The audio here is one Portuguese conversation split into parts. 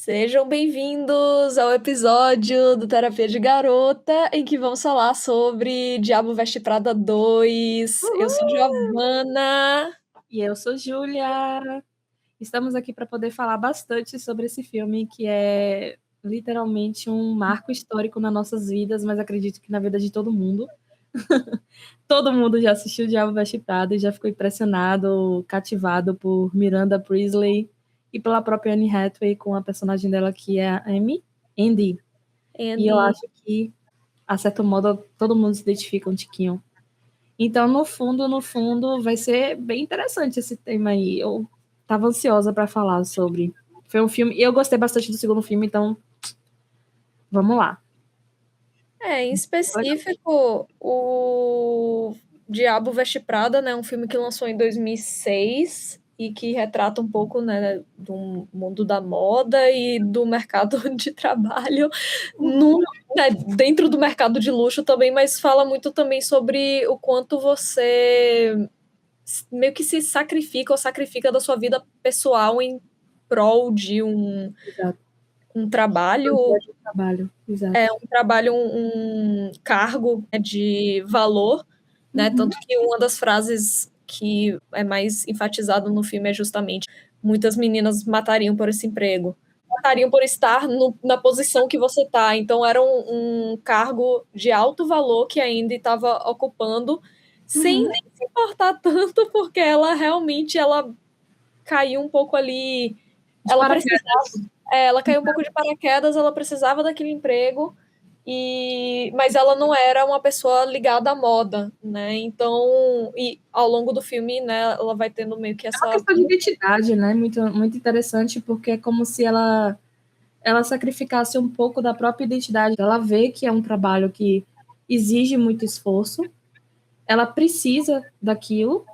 Sejam bem-vindos ao episódio do Terapia de Garota, em que vamos falar sobre Diabo Veste Prada 2. Eu sou Giovana. E eu sou Júlia. Estamos aqui para poder falar bastante sobre esse filme, que é literalmente um marco histórico nas nossas vidas, mas acredito que na vida de todo mundo. Todo mundo já assistiu Diabo Veste Prada e já ficou impressionado, cativado por Miranda Priestley e pela própria Anne Hathaway com a personagem dela, que é a Andy. E eu acho que, a certo modo, todo mundo se identifica um tiquinho. Então, no fundo, vai ser bem interessante esse tema aí. Eu tava ansiosa para falar sobre. Foi um filme, e eu gostei bastante do segundo filme, então vamos lá. Em específico, o Diabo Veste Prada, né, um filme que lançou em 2006 e que retrata um pouco, né, do mundo da moda e do mercado de trabalho dentro do mercado de luxo também, mas fala muito também sobre o quanto você meio que se sacrifica ou sacrifica da sua vida pessoal em prol de um trabalho. Exato. Um trabalho, um cargo, né, de valor, né? Tanto que uma das frases que é mais enfatizado no filme é justamente: muitas meninas matariam por esse emprego, matariam por estar na posição que você está. Então era um cargo de alto valor que ainda estava ocupando, sem nem se importar tanto, porque ela realmente caiu um pouco ali. Ela caiu um pouco de paraquedas, ela precisava daquele emprego, mas ela não era uma pessoa ligada à moda, né? Então, e ao longo do filme, né, ela vai tendo meio que essa... É uma questão de identidade, né? Muito, muito interessante, porque é como se ela sacrificasse um pouco da própria identidade. Ela vê que é um trabalho que exige muito esforço, ela precisa daquilo,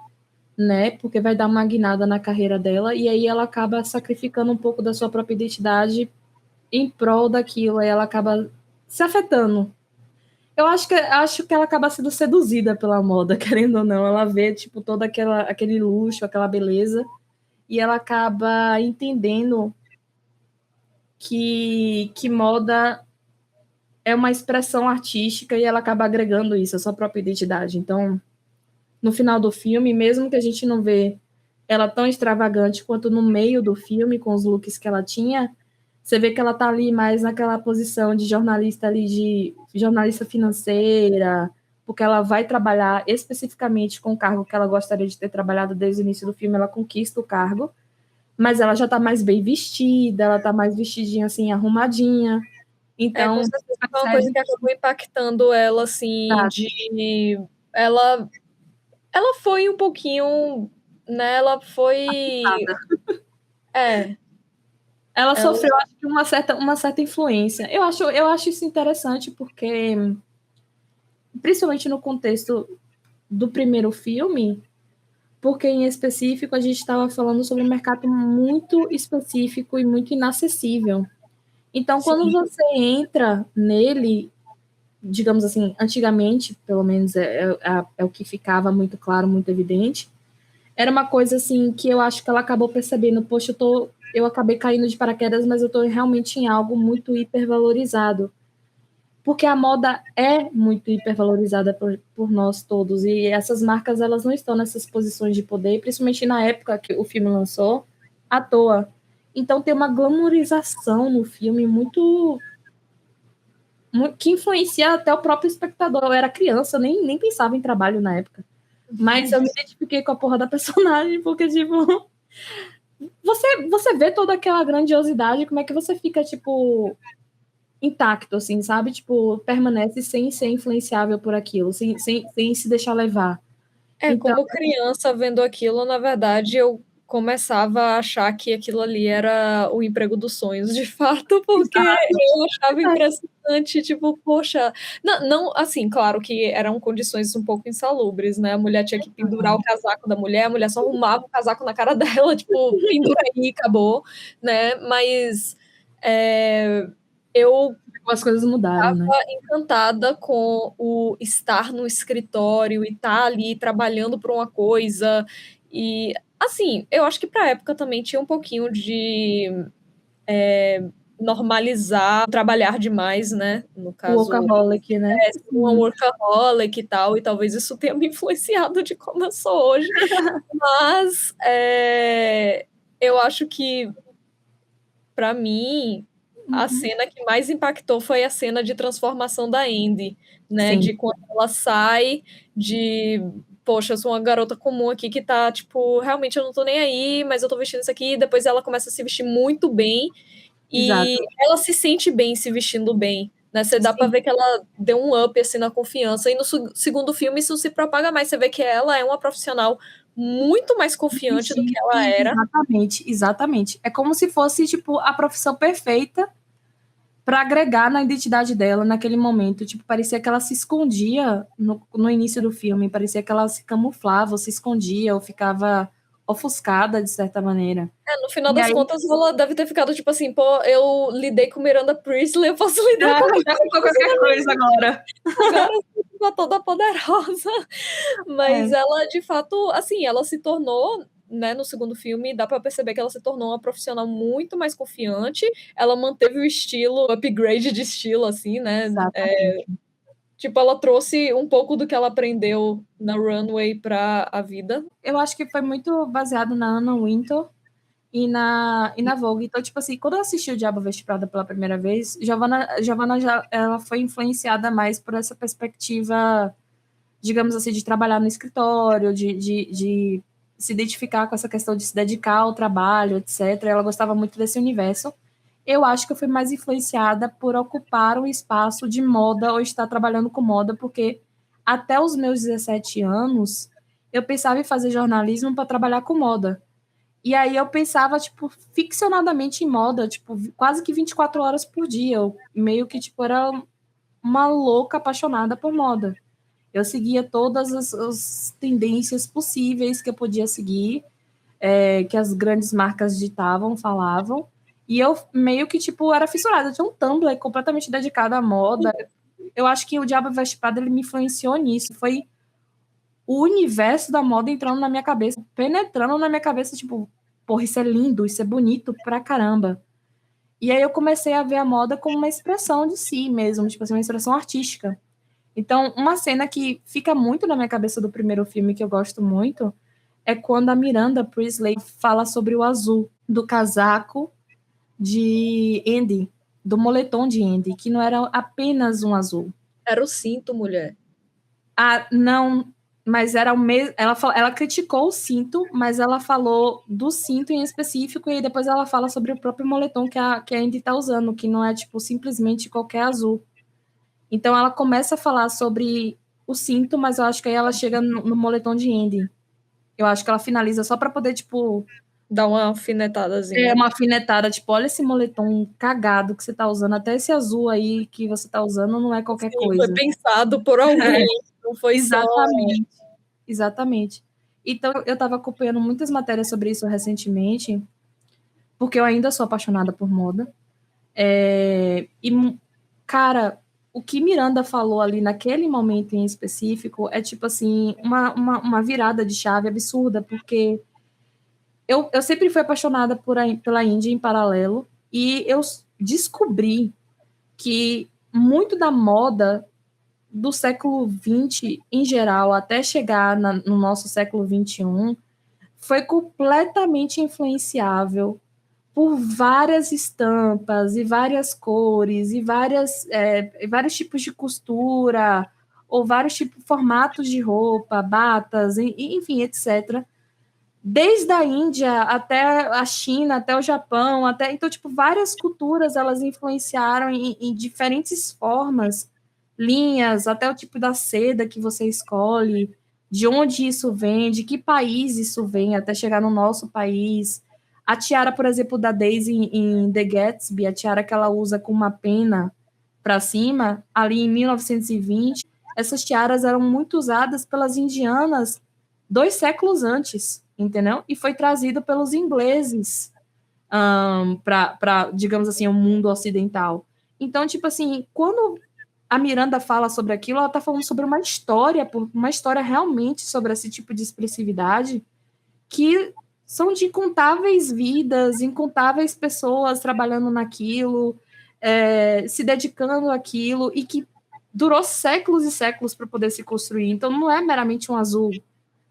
né? Porque vai dar uma guinada na carreira dela, e aí ela acaba sacrificando um pouco da sua própria identidade em prol daquilo, aí ela acaba se afetando. Eu acho que ela acaba sendo seduzida pela moda, querendo ou não. Ela vê, tipo, todo aquele luxo, aquela beleza, e ela acaba entendendo que moda é uma expressão artística e ela acaba agregando isso à sua própria identidade. Então, no final do filme, mesmo que a gente não vê ela tão extravagante quanto no meio do filme, com os looks que ela tinha, você vê que ela tá ali mais naquela posição de jornalista ali, de jornalista financeira, porque ela vai trabalhar especificamente com o cargo que ela gostaria de ter trabalhado desde o início do filme, ela conquista o cargo, mas ela já tá mais bem vestida, ela tá mais vestidinha assim, arrumadinha. Então, com certeza foi uma coisa que acabou impactando ela, assim, ela foi um pouquinho, né, ela foi... Ela sofreu, acho que uma certa influência. Eu acho isso interessante porque, principalmente no contexto do primeiro filme, porque em específico a gente estava falando sobre um mercado muito específico e muito inacessível. Então, quando você entra nele, digamos assim, antigamente, pelo menos é o que ficava muito claro, muito evidente, era uma coisa assim que eu acho que ela acabou percebendo, poxa, eu acabei caindo de paraquedas, mas eu estou realmente em algo muito hipervalorizado. Porque a moda é muito hipervalorizada por nós todos, e essas marcas elas não estão nessas posições de poder, principalmente na época que o filme lançou, à toa. Então tem uma glamorização no filme que influencia até o próprio espectador. Eu era criança, eu nem pensava em trabalho na época. Mas eu me identifiquei com a porra da personagem, porque, tipo, você vê toda aquela grandiosidade, como é que você fica, tipo, intacto, assim, sabe? Tipo, permanece sem ser influenciável por aquilo, sem se deixar levar. Então, como criança vendo aquilo, na verdade, eu começava a achar que aquilo ali era o emprego dos sonhos, de fato, porque eu achava impressionante, tipo, poxa, não, assim, claro que eram condições um pouco insalubres, né? A mulher tinha que pendurar o casaco da mulher, a mulher só arrumava o casaco na cara dela, tipo, pendura aí, acabou, né? Mas eu as coisas mudaram, né? encantada com o estar no escritório e estar ali trabalhando por uma coisa. E, assim, eu acho que para a época também tinha um pouquinho de normalizar trabalhar demais, né? No caso, Workaholic, né? uma workaholic e tal, e talvez isso tenha me influenciado de como eu sou hoje. Mas eu acho que, para mim, a cena que mais impactou foi a cena de transformação da Andy, né? Sim. De quando ela sai de, poxa, eu sou uma garota comum aqui que tá, tipo, realmente eu não tô nem aí, mas eu tô vestindo isso aqui, e depois ela começa a se vestir muito bem, e Exato. ela se sente bem se vestindo bem, né? Você dá pra Sim. ver que ela deu um up, assim, na confiança, e no segundo filme isso se propaga mais, você vê que ela é uma profissional muito mais confiante do que ela era. Exatamente, exatamente. É como se fosse, tipo, a profissão perfeita para agregar na identidade dela naquele momento. Tipo, parecia que ela se escondia no início do filme, parecia que ela se camuflava, ou se escondia, ou ficava ofuscada, de certa maneira. No final E das aí, contas, ela deve ter ficado tipo assim, pô, eu lidei com Miranda Priestley, eu posso lidar com qualquer coisa agora. agora, eu sou uma toda poderosa. Mas ela, de fato, assim, ela se tornou, né, no segundo filme, dá pra perceber que ela se tornou uma profissional muito mais confiante, ela manteve o estilo, upgrade de estilo, assim, né, Exatamente. tipo, ela trouxe um pouco do que ela aprendeu na Runway pra a vida. Eu acho que foi muito baseado na Anna Wintour e na Vogue. Então, tipo assim, quando eu assisti o Diabo Veste Prada pela primeira vez, Giovanna já, ela foi influenciada mais por essa perspectiva, digamos assim, de trabalhar no escritório, de se identificar com essa questão de se dedicar ao trabalho, etc. Ela gostava muito desse universo. Eu acho que eu fui mais influenciada por ocupar um espaço de moda ou estar trabalhando com moda, porque até os meus 17 anos eu pensava em fazer jornalismo para trabalhar com moda. E aí eu pensava, tipo, ficcionadamente em moda, tipo, quase que 24 horas por dia. Eu meio que, tipo, era uma louca apaixonada por moda. Eu seguia todas as tendências possíveis que eu podia seguir, que as grandes marcas ditavam, falavam. E eu meio que, tipo, era fissurada. Eu tinha um Tumblr completamente dedicado à moda. Eu acho que o Diabo Veste Prada, ele me influenciou nisso. Foi o universo da moda entrando na minha cabeça, penetrando na minha cabeça, tipo, porra, isso é lindo, isso é bonito pra caramba. E aí eu comecei a ver a moda como uma expressão de si mesmo, tipo assim, uma expressão artística. Então, uma cena que fica muito na minha cabeça do primeiro filme, que eu gosto muito, é quando a Miranda Priestley fala sobre o azul do casaco de Andy, do moletom de Andy, que não era apenas um azul. Era o cinto, mulher. Ah, não, mas era o mesmo. Ela criticou o cinto, mas ela falou do cinto em específico, e depois ela fala sobre o próprio moletom que a Andy tá usando, que não é, tipo, simplesmente qualquer azul. Então ela começa a falar sobre o cinto, mas eu acho que aí ela chega no moletom de Andy. Eu acho que ela finaliza só para poder, tipo, Dá uma alfinetadazinha. uma afinetada, tipo, olha esse moletom cagado que você tá usando, até esse azul aí que você tá usando não é qualquer Sim, foi coisa. pensado por alguém, não foi só. Exatamente. Exatamente. Então, eu estava acompanhando muitas matérias sobre isso recentemente, porque eu ainda sou apaixonada por moda. Cara, o que Miranda falou ali naquele momento em específico é tipo assim, uma virada de chave absurda, porque eu sempre fui apaixonada pela Índia em paralelo, e eu descobri que muito da moda do século XX em geral, até chegar no nosso século XXI, foi completamente influenciável por várias estampas e várias cores e vários tipos de costura ou vários tipos formatos de roupa, batas, enfim, etc. Desde a Índia até a China, até o Japão, até então, tipo, várias culturas elas influenciaram em diferentes formas, linhas, até o tipo da seda que você escolhe, de onde isso vem, de que país isso vem, até chegar no nosso país. A tiara, por exemplo, da Daisy em The Gatsby, a tiara que ela usa com uma pena para cima, ali em 1920, essas tiaras eram muito usadas pelas indianas 2 séculos antes, entendeu? E foi trazido pelos ingleses para, digamos assim, o mundo ocidental. Então, tipo assim, quando a Miranda fala sobre aquilo, ela está falando sobre uma história realmente sobre esse tipo de expressividade que são de incontáveis vidas, incontáveis pessoas trabalhando naquilo, se dedicando àquilo, e que durou séculos e séculos para poder se construir. Então não é meramente um azul,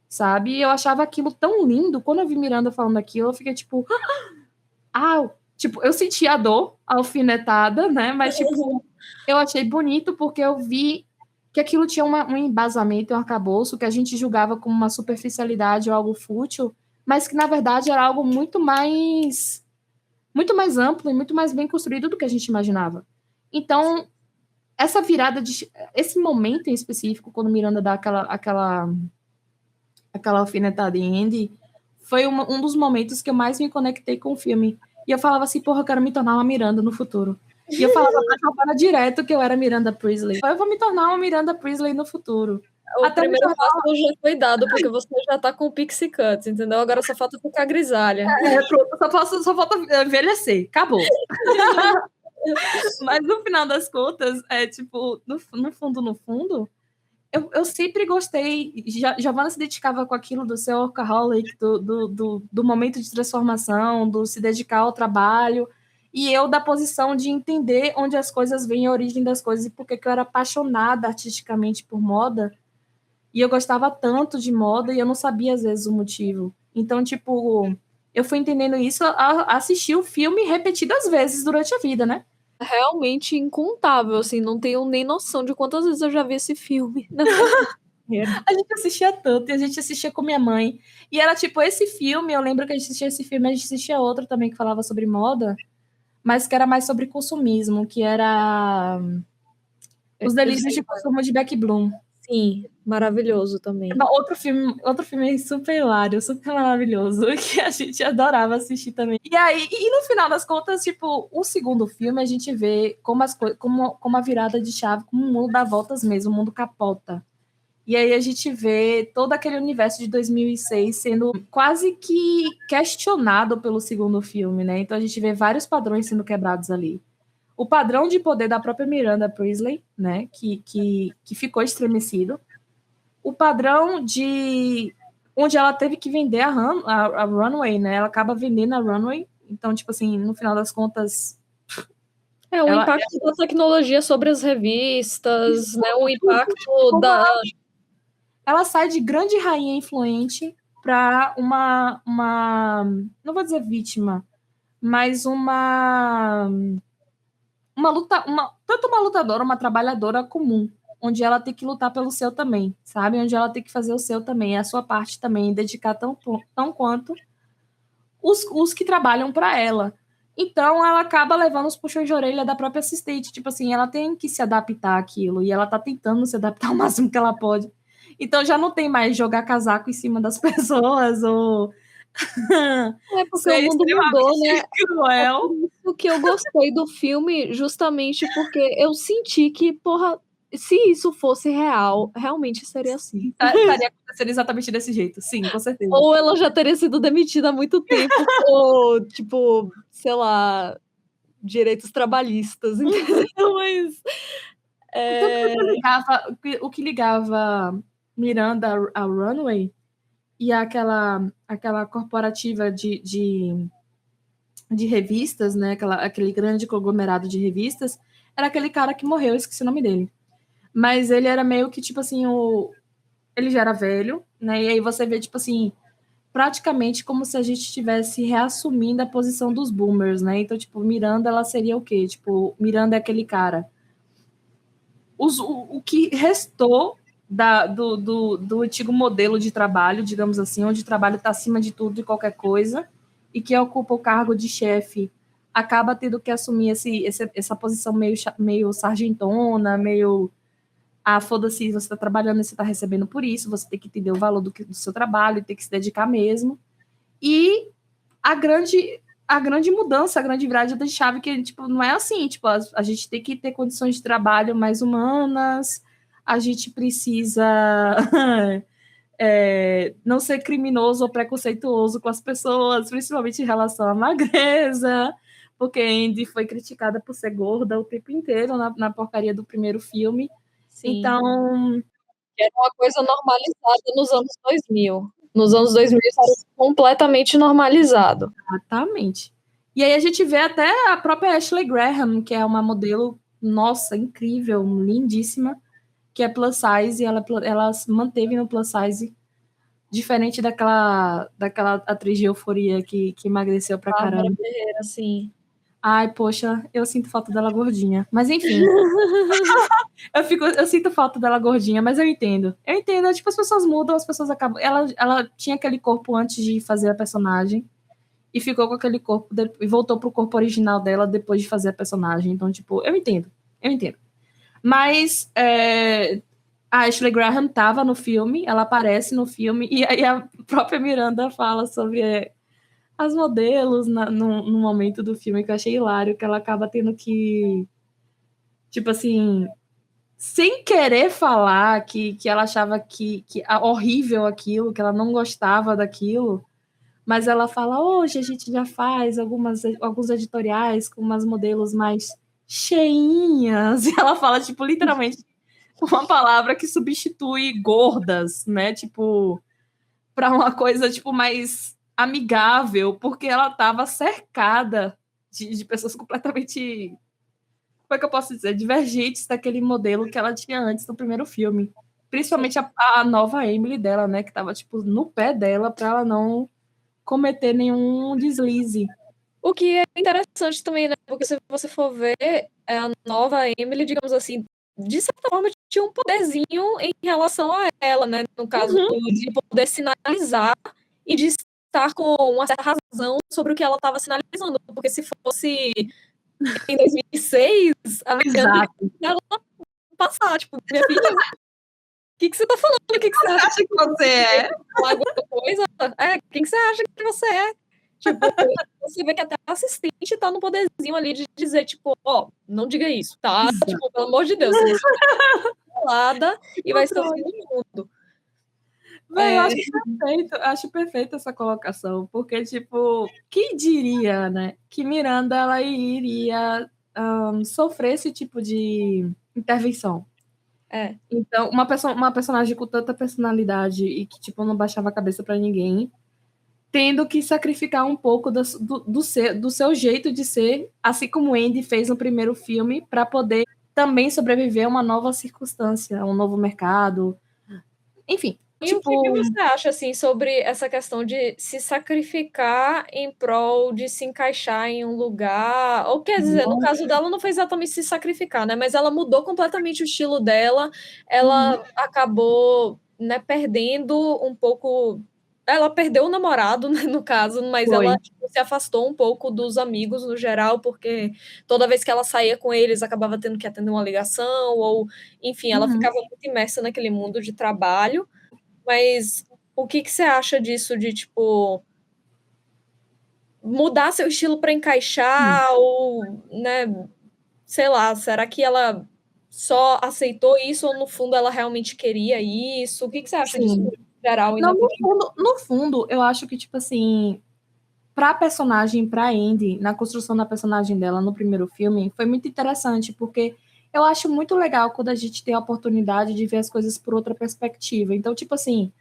sabe? E eu achava aquilo tão lindo. Quando eu vi Miranda falando aquilo, eu fiquei tipo, tipo, eu senti a dor alfinetada, né? Mas tipo, eu achei bonito porque eu vi que aquilo tinha um embasamento, um arcabouço que a gente julgava como uma superficialidade ou algo fútil, mas que na verdade era algo muito mais amplo e muito mais bem construído do que a gente imaginava. Então, essa virada esse momento em específico, quando Miranda dá aquela alfinetada em Andy, foi um dos momentos que eu mais me conectei com o filme. E eu falava assim, porra, eu quero me tornar uma Miranda no futuro. E eu falava pra Giovanna direto que eu era Miranda Priestley. Eu vou me tornar uma Miranda Priestley no futuro. O Até me primeiro tornar... passo já foi dado, porque você já tá com o Pixie Cuts, entendeu? Agora só falta ficar grisalha. Pronto, só falta envelhecer. Acabou. Mas no final das contas, tipo, no fundo, eu sempre gostei. Giovanna se dedicava com aquilo do ser workaholic, do momento de transformação, do se dedicar ao trabalho. E eu da posição de entender onde as coisas vêm, a origem das coisas, e porque eu era apaixonada artisticamente por moda. E eu gostava tanto de moda e eu não sabia, às vezes, o motivo. Então, tipo, eu fui entendendo isso a assistir o filme repetidas vezes durante a vida, né? Realmente incontável, assim, não tenho nem noção de quantas vezes eu já vi esse filme na minha carreira. A gente assistia tanto, e a gente assistia com minha mãe. E era tipo esse filme, eu lembro que a gente assistia esse filme, a gente assistia outro também que falava sobre moda, mas que era mais sobre consumismo, que era Os Delírios de Consumo de Beck Bloom. Sim, maravilhoso também. Outro filme super hilário, super maravilhoso, que a gente adorava assistir também. E aí, e no final das contas, tipo, o segundo filme a gente vê como como a virada de chave, como o mundo dá voltas mesmo, o mundo capota. E aí a gente vê todo aquele universo de 2006 sendo quase que questionado pelo segundo filme, né? Então a gente vê vários padrões sendo quebrados ali. O padrão de poder da própria Miranda Priestley, né? Que ficou estremecido. O padrão de onde ela teve que vender a Runway, né? Ela acaba vendendo a Runway. Então, tipo assim, no final das contas... O impacto da tecnologia sobre as revistas, né? O impacto da... Ela sai de grande rainha influente para uma... Não vou dizer vítima, mas tanto uma lutadora, uma trabalhadora comum, onde ela tem que lutar pelo seu também, sabe? Onde ela tem que fazer o seu também, a sua parte também, dedicar tão quanto os que trabalham para ela. Então, ela acaba levando os puxões de orelha da própria assistente. Tipo assim, ela tem que se adaptar àquilo, e ela tá tentando se adaptar ao máximo que ela pode. Então, já não tem mais jogar casaco em cima das pessoas, ou... porque o mundo mudou, né? Cruel. É por isso que eu gostei do filme, justamente porque eu senti que, porra, se isso fosse real, realmente seria assim. Estaria acontecendo exatamente desse jeito, sim, com certeza. Ou ela já teria sido demitida há muito tempo, ou, tipo, sei lá, direitos trabalhistas, entendeu? Mas... O que ligava Miranda a Runway e aquela corporativa de revistas, né? Aquele grande conglomerado de revistas, era aquele cara que morreu, eu esqueci o nome dele. Mas ele era meio que, tipo assim, ele já era velho, né? E aí você vê, tipo assim, praticamente como se a gente estivesse reassumindo a posição dos boomers, né? Então, tipo, Miranda, ela seria o quê? Tipo, Miranda é aquele cara. O que restou do antigo modelo de trabalho, digamos assim, onde o trabalho está acima de tudo e qualquer coisa, e que ocupa o cargo de chefe, acaba tendo que assumir essa posição meio sargentona, meio... foda-se, você está trabalhando e você está recebendo por isso, você tem que entender o valor do seu trabalho, tem que se dedicar mesmo. E a grande mudança, a grande virada de chave, que tipo, não é assim, tipo, a gente tem que ter condições de trabalho mais humanas, a gente precisa não ser criminoso ou preconceituoso com as pessoas, principalmente em relação à magreza, porque Andy foi criticada por ser gorda o tempo inteiro na porcaria do primeiro filme. Sim. Então... Era uma coisa normalizada nos anos 2000. Nos anos 2000 isso era completamente normalizado. Exatamente. E aí a gente vê até a própria Ashley Graham, que é uma modelo, nossa, incrível, lindíssima, que é plus size, e ela se manteve no plus size, diferente daquela atriz de Euforia que emagreceu pra Bárbara caramba. Ferreira, sim. Ai, poxa, eu sinto falta dela gordinha. Mas enfim. Eu sinto falta dela gordinha, mas eu entendo. Eu entendo, tipo, as pessoas mudam, as pessoas acabam. Ela tinha aquele corpo antes de fazer a personagem e ficou com aquele corpo e voltou pro corpo original dela depois de fazer a personagem. Então, tipo, eu entendo. Eu entendo. Mas a Ashley Graham tava no filme, ela aparece no filme, e aí a própria Miranda fala sobre as modelos no momento do filme, que eu achei hilário, que ela acaba tendo que, tipo assim, sem querer falar que ela achava que horrível aquilo, que ela não gostava daquilo, mas ela fala, hoje a gente já faz alguns editoriais com umas modelos mais cheinhas, e ela fala, tipo, literalmente uma palavra que substitui gordas, né, tipo, para uma coisa, tipo, mais amigável, porque ela estava cercada de pessoas completamente, como é que eu posso dizer, divergentes daquele modelo que ela tinha antes no primeiro filme. Principalmente a nova Emily dela, né, que estava tipo, no pé dela para ela não cometer nenhum deslize. O que é interessante também, né? Porque se você for ver, a nova Emily, digamos assim, de certa forma tinha um poderzinho em relação a ela, né? No caso, de poder sinalizar e de estar com uma certa razão sobre o que ela estava sinalizando. Porque se fosse em 2006, a Miranda ia passar, tipo, minha filha, o que você tá falando? O que você acha que você é? Falar alguma coisa? Quem que você acha que você é? Tipo, você vê que até a assistente tá no poderzinho ali de dizer, tipo, ó, não diga isso, tá? Tipo, pelo amor de Deus, você vai calada e vai ser o fim do mundo. Eu acho perfeito essa colocação, porque, tipo, quem diria, né, que Miranda, ela iria sofrer esse tipo de intervenção. Então, uma personagem com tanta personalidade e que, tipo, não baixava a cabeça pra ninguém, tendo que sacrificar um pouco do seu jeito de ser, assim como Andy fez no primeiro filme, para poder também sobreviver a uma nova circunstância, a um novo mercado. Enfim. E tipo, o que você acha, assim, sobre essa questão de se sacrificar em prol de se encaixar em um lugar? Ou quer dizer, no caso dela não foi exatamente se sacrificar, né? Mas ela mudou completamente o estilo dela, ela acabou, né, perdendo um pouco. Ela perdeu o namorado, né, no caso, mas ela tipo, se afastou um pouco dos amigos no geral, porque toda vez que ela saía com eles, acabava tendo que atender uma ligação, ou, enfim, ela ficava muito imersa naquele mundo de trabalho. Mas o que você acha disso de, tipo, mudar seu estilo para encaixar ou, né, sei lá, será que ela só aceitou isso ou no fundo ela realmente queria isso? O que você acha disso no geral? Não, no fundo, eu acho que, tipo assim, pra personagem, pra Andy, na construção da personagem dela no primeiro filme, foi muito interessante, porque eu acho muito legal quando a gente tem a oportunidade de ver as coisas por outra perspectiva. Então, tipo assim,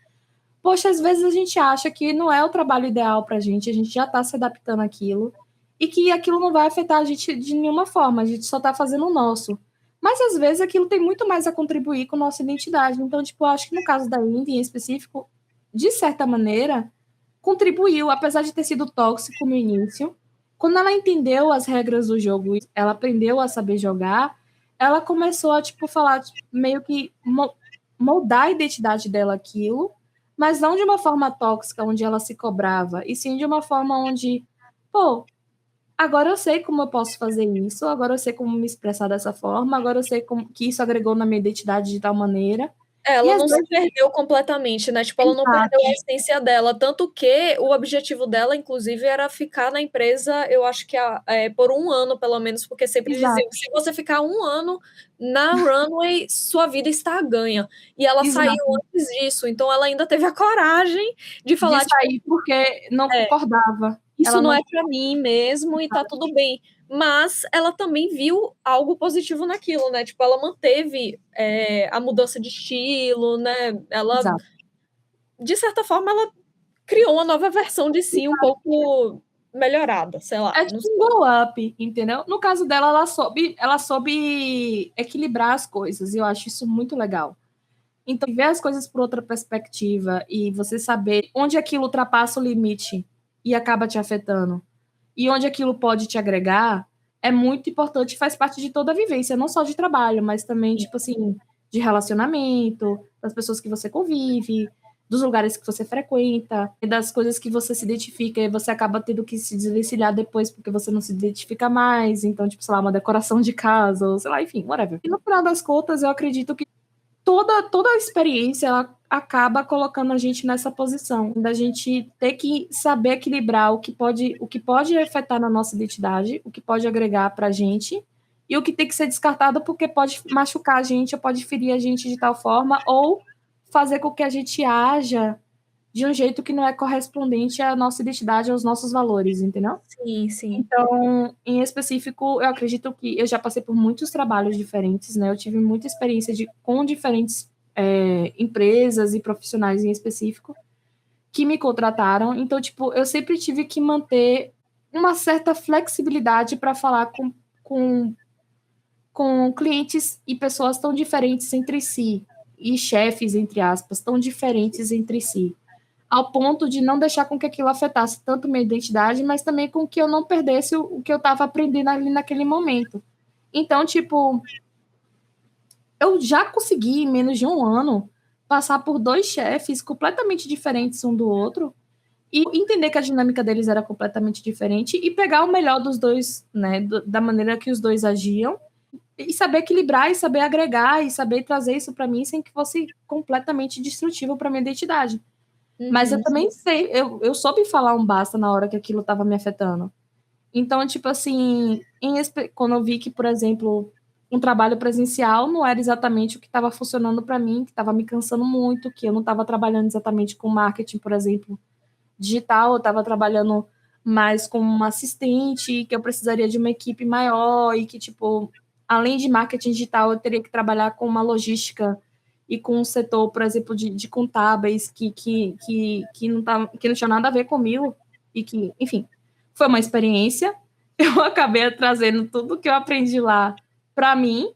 poxa, às vezes a gente acha que não é o trabalho ideal pra gente, a gente já tá se adaptando àquilo, e que aquilo não vai afetar a gente de nenhuma forma, a gente só tá fazendo o nosso. Mas às vezes aquilo tem muito mais a contribuir com a nossa identidade. Então, tipo, eu acho que no caso da Indy em específico, de certa maneira, contribuiu, apesar de ter sido tóxico no início. Quando ela entendeu as regras do jogo, ela aprendeu a saber jogar, ela começou a, tipo, falar, tipo, meio que moldar a identidade dela aquilo, mas não de uma forma tóxica, onde ela se cobrava, e sim de uma forma onde, pô, agora eu sei como eu posso fazer isso, agora eu sei como me expressar dessa forma, agora eu sei que isso agregou na minha identidade de tal maneira. Ela não se perdeu completamente, né? Tipo, ela não perdeu a essência dela. Tanto que o objetivo dela, inclusive, era ficar na empresa, eu acho que por 1 ano, pelo menos, porque sempre diziam, se você ficar 1 ano na runway, sua vida está ganha. E ela saiu antes disso, então ela ainda teve a coragem de falar, de sair, tipo, porque não concordava. Isso não é para mim mesmo e tá tudo bem. Mas ela também viu algo positivo naquilo, né? Tipo, ela manteve a mudança de estilo, né? Ela, de certa forma, ela criou uma nova versão de si um pouco melhorada, sei lá. É tipo um glow up, entendeu? No caso dela, ela soube equilibrar as coisas, e eu acho isso muito legal. Então, ver as coisas por outra perspectiva e você saber onde aquilo ultrapassa o limite e acaba te afetando, e onde aquilo pode te agregar, é muito importante e faz parte de toda a vivência, não só de trabalho, mas também, tipo assim, de relacionamento, das pessoas que você convive, dos lugares que você frequenta, e das coisas que você se identifica, e você acaba tendo que se desvencilhar depois porque você não se identifica mais, então, tipo, sei lá, uma decoração de casa, ou sei lá, enfim, whatever. E no final das contas, eu acredito que toda a experiência ela acaba colocando a gente nessa posição da gente ter que saber equilibrar o que pode afetar na nossa identidade, o que pode agregar para a gente e o que tem que ser descartado porque pode machucar a gente ou pode ferir a gente de tal forma ou fazer com que a gente haja de um jeito que não é correspondente à nossa identidade, aos nossos valores, entendeu? Sim, sim. Então, em específico, eu acredito que eu já passei por muitos trabalhos diferentes, né? Eu tive muita experiência com diferentes empresas e profissionais em específico que me contrataram. Então, tipo, eu sempre tive que manter uma certa flexibilidade para falar com clientes e pessoas tão diferentes entre si, e chefes, entre aspas, tão diferentes entre si ao ponto de não deixar com que aquilo afetasse tanto minha identidade, mas também com que eu não perdesse o que eu estava aprendendo ali naquele momento. Então, tipo, eu já consegui, em menos de um ano, passar por 2 chefes completamente diferentes um do outro e entender que a dinâmica deles era completamente diferente e pegar o melhor dos dois, né, da maneira que os dois agiam e saber equilibrar e saber agregar e saber trazer isso para mim sem que fosse completamente destrutivo para minha identidade. Mas eu também sei, eu soube falar um basta na hora que aquilo estava me afetando. Então, tipo assim, quando eu vi que, por exemplo, um trabalho presencial não era exatamente o que estava funcionando para mim, que estava me cansando muito, que eu não estava trabalhando exatamente com marketing, por exemplo, digital, eu estava trabalhando mais como uma assistente, que eu precisaria de uma equipe maior e que, tipo, além de marketing digital, eu teria que trabalhar com uma logística e com um setor, por exemplo, de contábeis que não tinha nada a ver comigo e que, enfim, foi uma experiência. Eu acabei trazendo tudo que eu aprendi lá para mim,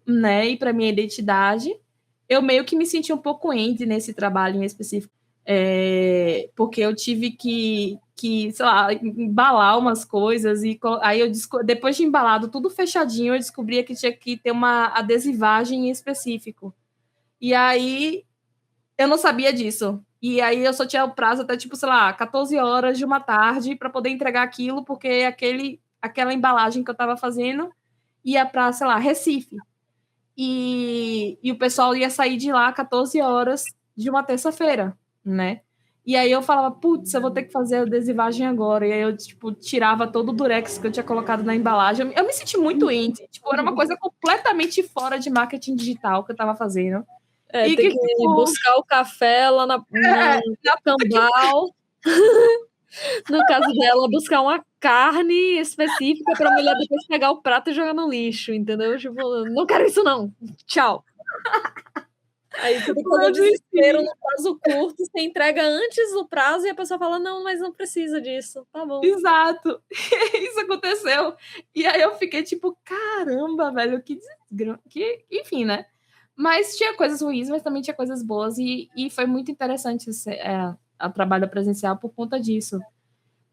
né, e para minha identidade. Eu meio que me senti um pouco indie nesse trabalho em específico, porque eu tive sei lá, embalar umas coisas e aí depois de embalado tudo fechadinho, eu descobria que tinha que ter uma adesivagem em específico. E aí eu não sabia disso. E aí eu só tinha o prazo até, tipo, sei lá, 14 horas de uma tarde para poder entregar aquilo, porque aquela embalagem que eu estava fazendo ia para, sei lá, Recife. E o pessoal ia sair de lá 14 horas de uma terça-feira, né? E aí eu falava, putz, eu vou ter que fazer a adesivagem agora. E aí eu, tipo, tirava todo o durex que eu tinha colocado na embalagem. Eu me senti muito indie. Tipo, era uma coisa completamente fora de marketing digital que eu tava fazendo. E tem que tipo, buscar o café lá no Cambal. No caso dela, buscar uma carne específica para a mulher depois pegar o prato e jogar no lixo, entendeu? Tipo, não quero isso não. Tchau. Aí você tem que fazer o desespero no prazo curto, você entrega antes do prazo e a pessoa fala, não, mas não precisa disso. Tá bom. Exato. Isso aconteceu. E aí eu fiquei tipo, caramba, velho, enfim, né? Mas tinha coisas ruins, mas também tinha coisas boas. E foi muito interessante o trabalho presencial por conta disso.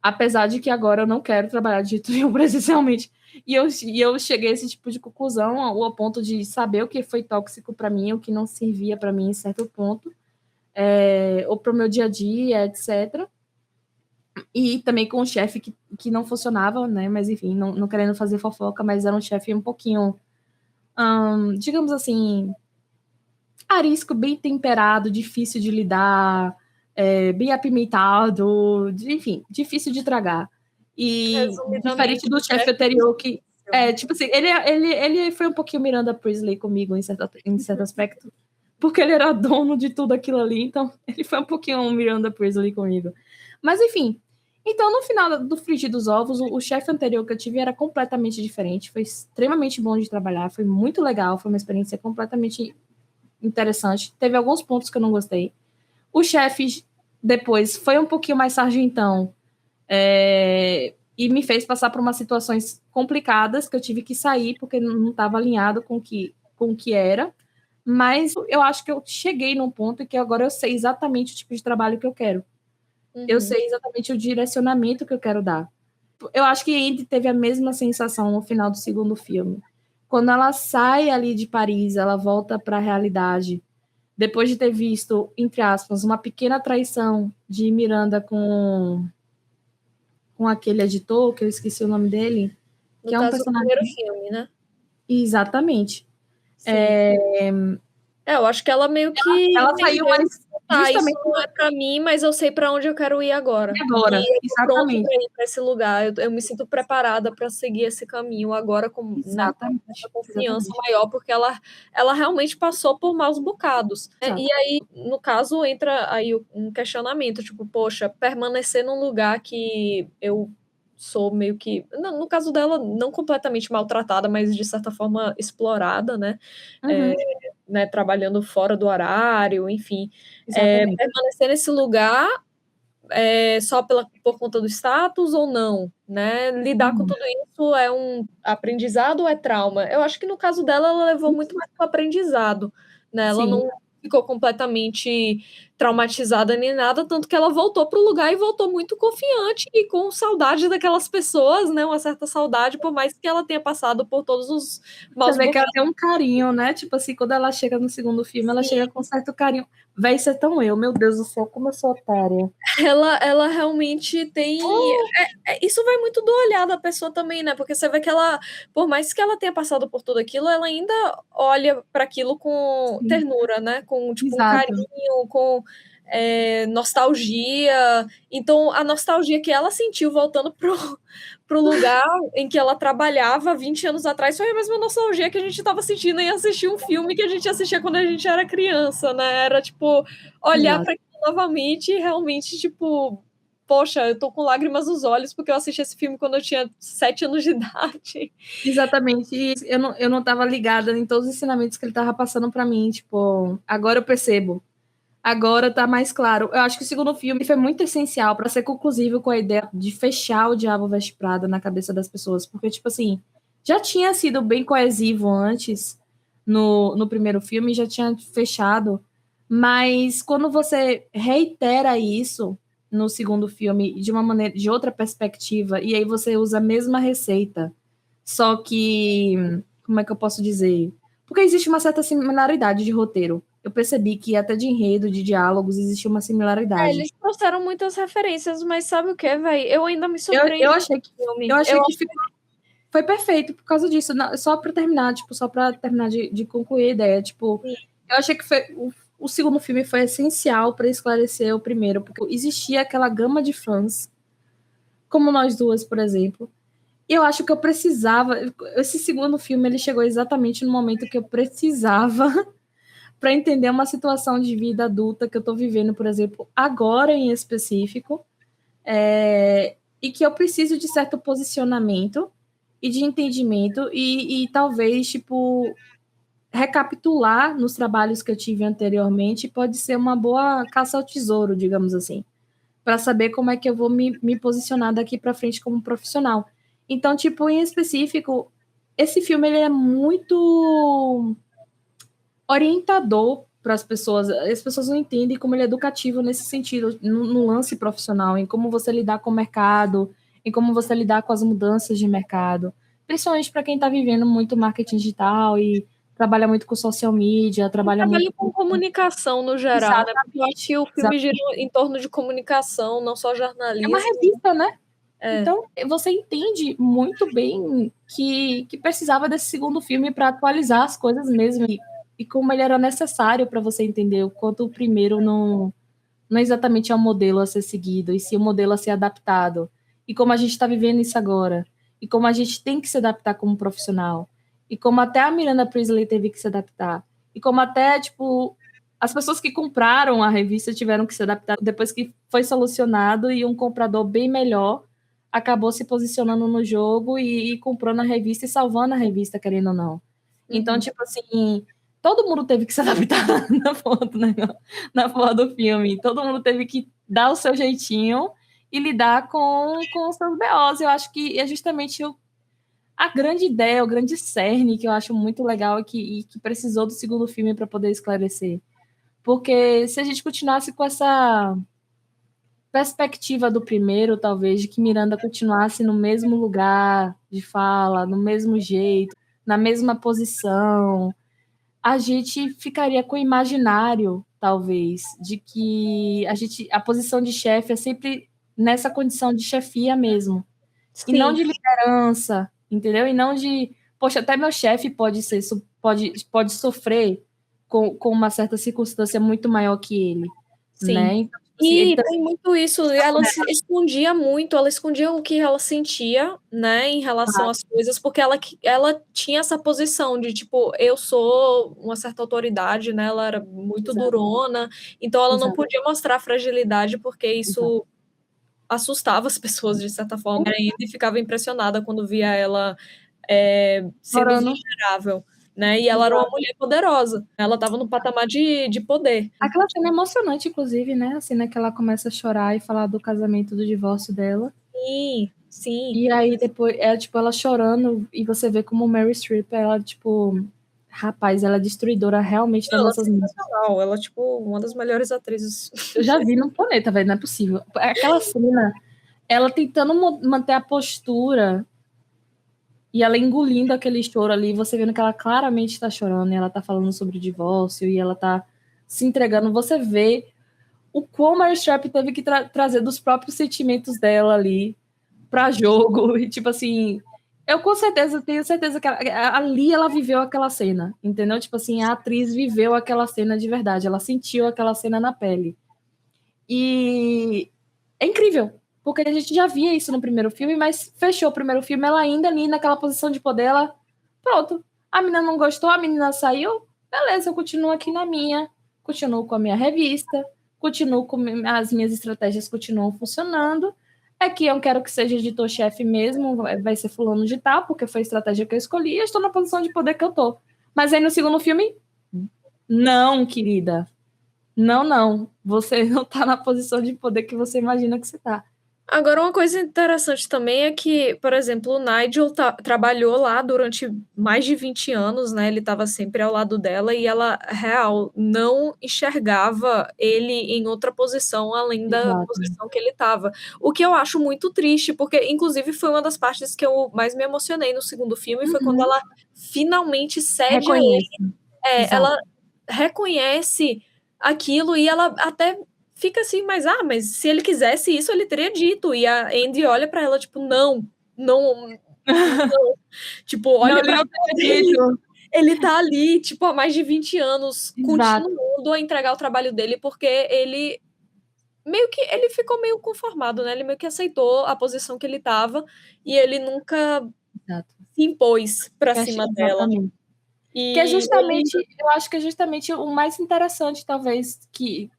Apesar de que agora eu não quero trabalhar de jeito nenhum presencialmente. E eu cheguei a esse tipo de conclusão ao ponto de saber o que foi tóxico para mim, o que não servia para mim em certo ponto, ou para o meu dia a dia, etc. E também com um chefe que não funcionava, né? Mas enfim, não querendo fazer fofoca, mas era um chefe um pouquinho, digamos assim, arisco, bem temperado, difícil de lidar, bem apimentado, enfim, difícil de tragar. E diferente do chefe anterior que tipo assim, ele foi um pouquinho Miranda Priestley comigo em certo aspecto, porque ele era dono de tudo aquilo ali, então ele foi um pouquinho Miranda Priestley comigo. Mas enfim, então no final do frigir dos ovos, o chefe anterior que eu tive era completamente diferente, foi extremamente bom de trabalhar, foi muito legal, foi uma experiência completamente interessante. Teve alguns pontos que eu não gostei. O chefe depois foi um pouquinho mais sargentão, e me fez passar por umas situações complicadas que eu tive que sair porque não estava alinhado com o que era. Mas eu acho que eu cheguei num ponto em que agora eu sei exatamente o tipo de trabalho que eu quero. Eu sei exatamente o direcionamento que eu quero dar. Eu acho que Andy teve a mesma sensação no final do segundo filme. Quando ela sai ali de Paris, ela volta para a realidade, depois de ter visto, entre aspas, uma pequena traição de Miranda com aquele editor, que eu esqueci o nome dele, No que é um caso, do personagem... primeiro filme, né? Exatamente. Eu acho que ela meio que Ela saiu, mas isso justamente não é pra mim, mas eu sei pra onde eu quero ir agora. agora. E eu tô pronta Exatamente. pra ir pra esse lugar. Eu me sinto preparada pra seguir esse caminho agora com, né, essa confiança maior, porque ela realmente passou por maus bocados. E aí, no caso, entra aí um questionamento, tipo, poxa, permanecer num lugar que eu sou meio que, no caso dela, não completamente maltratada, mas de certa forma explorada, né? Né, trabalhando fora do horário, enfim, permanecer nesse lugar só por conta do status ou não, né? Lidar com tudo isso é um aprendizado ou é trauma? Eu acho que no caso dela, ela levou muito mais para o aprendizado, né? Ela não ficou completamente traumatizada nem nada, tanto que ela voltou para o lugar e voltou muito confiante e com saudade daquelas pessoas, né? Uma certa saudade, por mais que ela tenha passado por todos os maus Você vê que ela bocados. tem um carinho, né? Tipo assim, quando ela chega no segundo filme, ela chega com certo carinho. Vai ser tão eu, meu Deus do céu, como eu sou otária. Ela realmente tem. Isso vai muito do olhar da pessoa também, né? Porque você vê que ela, por mais que ela tenha passado por tudo aquilo, ela ainda olha para aquilo com ternura, né? Com tipo, um carinho, com nostalgia. Então, a nostalgia que ela sentiu voltando pro lugar em que ela trabalhava 20 anos atrás foi a mesma nostalgia que a gente estava sentindo em assistir um filme que a gente assistia quando a gente era criança, né? Era tipo, olhar para novamente, realmente, tipo, poxa, eu tô com lágrimas nos olhos porque eu assisti esse filme quando eu tinha 7 anos de idade. Exatamente. E eu não tava ligada em todos os ensinamentos que ele tava passando para mim, tipo, agora eu percebo. Agora tá mais claro. Eu acho que o segundo filme foi muito essencial para ser conclusivo com a ideia de fechar o Diabo Veste Prada na cabeça das pessoas, porque, tipo assim, já tinha sido bem coesivo antes no primeiro filme, já tinha fechado, mas quando você reitera isso no segundo filme de uma maneira, de outra perspectiva, e aí você usa a mesma receita, só que, como é que eu posso dizer? Porque existe uma certa similaridade de roteiro. Eu percebi que até de enredo, de diálogos, existe uma similaridade. Eles trouxeram muitas referências, mas sabe o que, velho? Eu ainda me surpreendi Eu achei que, filme. foi perfeito por causa disso. Só para terminar, tipo, só para terminar de concluir a ideia, tipo, eu achei que o segundo filme foi essencial para esclarecer o primeiro, porque existia aquela gama de fãs, como nós duas, por exemplo. E eu acho que eu precisava. Esse segundo filme ele chegou exatamente no momento que eu precisava para entender uma situação de vida adulta que eu estou vivendo, por exemplo, agora em específico, e que eu preciso de certo posicionamento e de entendimento e talvez, tipo, recapitular nos trabalhos que eu tive anteriormente pode ser uma boa caça ao tesouro, digamos assim, para saber como é que eu vou me posicionar daqui para frente como profissional. Então, tipo, em específico, esse filme ele é muito orientador para as pessoas. As pessoas não entendem como ele é educativo nesse sentido, no lance profissional, em como você lidar com o mercado, em como você lidar com as mudanças de mercado, principalmente para quem está vivendo muito marketing digital e trabalha muito com social media, trabalha muito com comunicação no geral, né? Porque eu acho que o filme gira em torno de comunicação, não só jornalismo. É uma revista, né? Então, você entende muito bem que precisava desse segundo filme para atualizar as coisas mesmo e como ele era necessário para você entender o quanto o primeiro não exatamente é um modelo a ser seguido, e sim um modelo a ser adaptado. E como a gente está vivendo isso agora. E como a gente tem que se adaptar como profissional. E como até a Miranda Priestley teve que se adaptar. E como até, tipo, as pessoas que compraram a revista tiveram que se adaptar depois que foi solucionado e um comprador bem melhor acabou se posicionando no jogo e comprando a revista e salvando a revista, querendo ou não. Então, tipo assim, todo mundo teve que se adaptar na porra do filme. Todo mundo teve que dar o seu jeitinho e lidar com os seus BOs. Eu acho que é justamente a grande ideia, o grande cerne que eu acho muito legal e que precisou do segundo filme para poder esclarecer. Porque se a gente continuasse com essa perspectiva do primeiro, talvez, de que Miranda continuasse no mesmo lugar de fala, no mesmo jeito, na mesma posição, a gente ficaria com o imaginário, talvez, de que a posição de chefe é sempre nessa condição de chefia mesmo, e não Sim. de liderança, entendeu? E não de, poxa, até meu chefe pode sofrer com uma certa circunstância muito maior que ele, Sim. né? Então, assim, ele E tem muito isso, ela se escondia muito, ela escondia o que ela sentia, né, em relação às coisas, porque ela tinha essa posição de, tipo, eu sou uma certa autoridade, né, ela era muito Exato. durona, então ela não Exato. podia mostrar fragilidade, porque Exato. isso assustava as pessoas de certa forma, e ficava impressionada quando via ela, sendo Chorando. vulnerável, né, e ela era uma mulher poderosa, ela estava no patamar de poder. Aquela cena é emocionante, inclusive, né, a cena que ela começa a chorar e falar do casamento, do divórcio dela. Sim, sim. E aí depois, tipo, ela chorando e você vê como Meryl Streep, ela, tipo, rapaz, ela é destruidora realmente das Ela é nossas mentes. sensacional, ela é, tipo, uma das melhores atrizes. Eu já vi no planeta, velho, não é possível. Aquela cena, ela tentando manter a postura e ela engolindo aquele choro ali, você vendo que ela claramente tá chorando, e ela tá falando sobre o divórcio, e ela tá se entregando, você vê o quão Meryl Streep teve que trazer dos próprios sentimentos dela ali pra jogo, e tipo assim, eu com certeza, tenho certeza que ali ela viveu aquela cena, entendeu? Tipo assim, a atriz viveu aquela cena de verdade, ela sentiu aquela cena na pele. E é incrível, porque a gente já via isso no primeiro filme, mas fechou o primeiro filme, ela ainda ali naquela posição de poder, ela, pronto, a menina não gostou, a menina saiu, beleza, eu continuo aqui na minha, continuo com a minha revista, continuo com as minhas estratégias continuam funcionando, é que eu quero que seja editor-chefe mesmo, vai ser fulano de tal, porque foi a estratégia que eu escolhi, eu estou na posição de poder que eu tô. Mas aí no segundo filme, não, querida, não. Você não tá na posição de poder que você imagina que você tá. Agora uma coisa interessante também é que, por exemplo, o Nigel trabalhou lá durante mais de 20 anos, né, ele estava sempre ao lado dela e ela, real, não enxergava ele em outra posição além da Exato. posição que ele estava. O que eu acho muito triste, porque inclusive foi uma das partes que eu mais me emocionei no segundo filme, foi quando ela finalmente cede a ele. Reconheço. Exato. Ela reconhece aquilo e ela até fica assim, mas se ele quisesse isso, ele teria dito. E a Andy olha pra ela, tipo, não, não, não. Tipo, olha Não, pra ele não teria dito. ele tá ali, tipo, há mais de 20 anos, Exato. continuando a entregar o trabalho dele, porque ele meio que ele ficou meio conformado, né, ele meio que aceitou a posição que ele estava, e ele nunca Exato. se impôs pra cima dela. Exatamente. Que é E ele justamente, eu acho que é justamente o mais interessante, talvez, que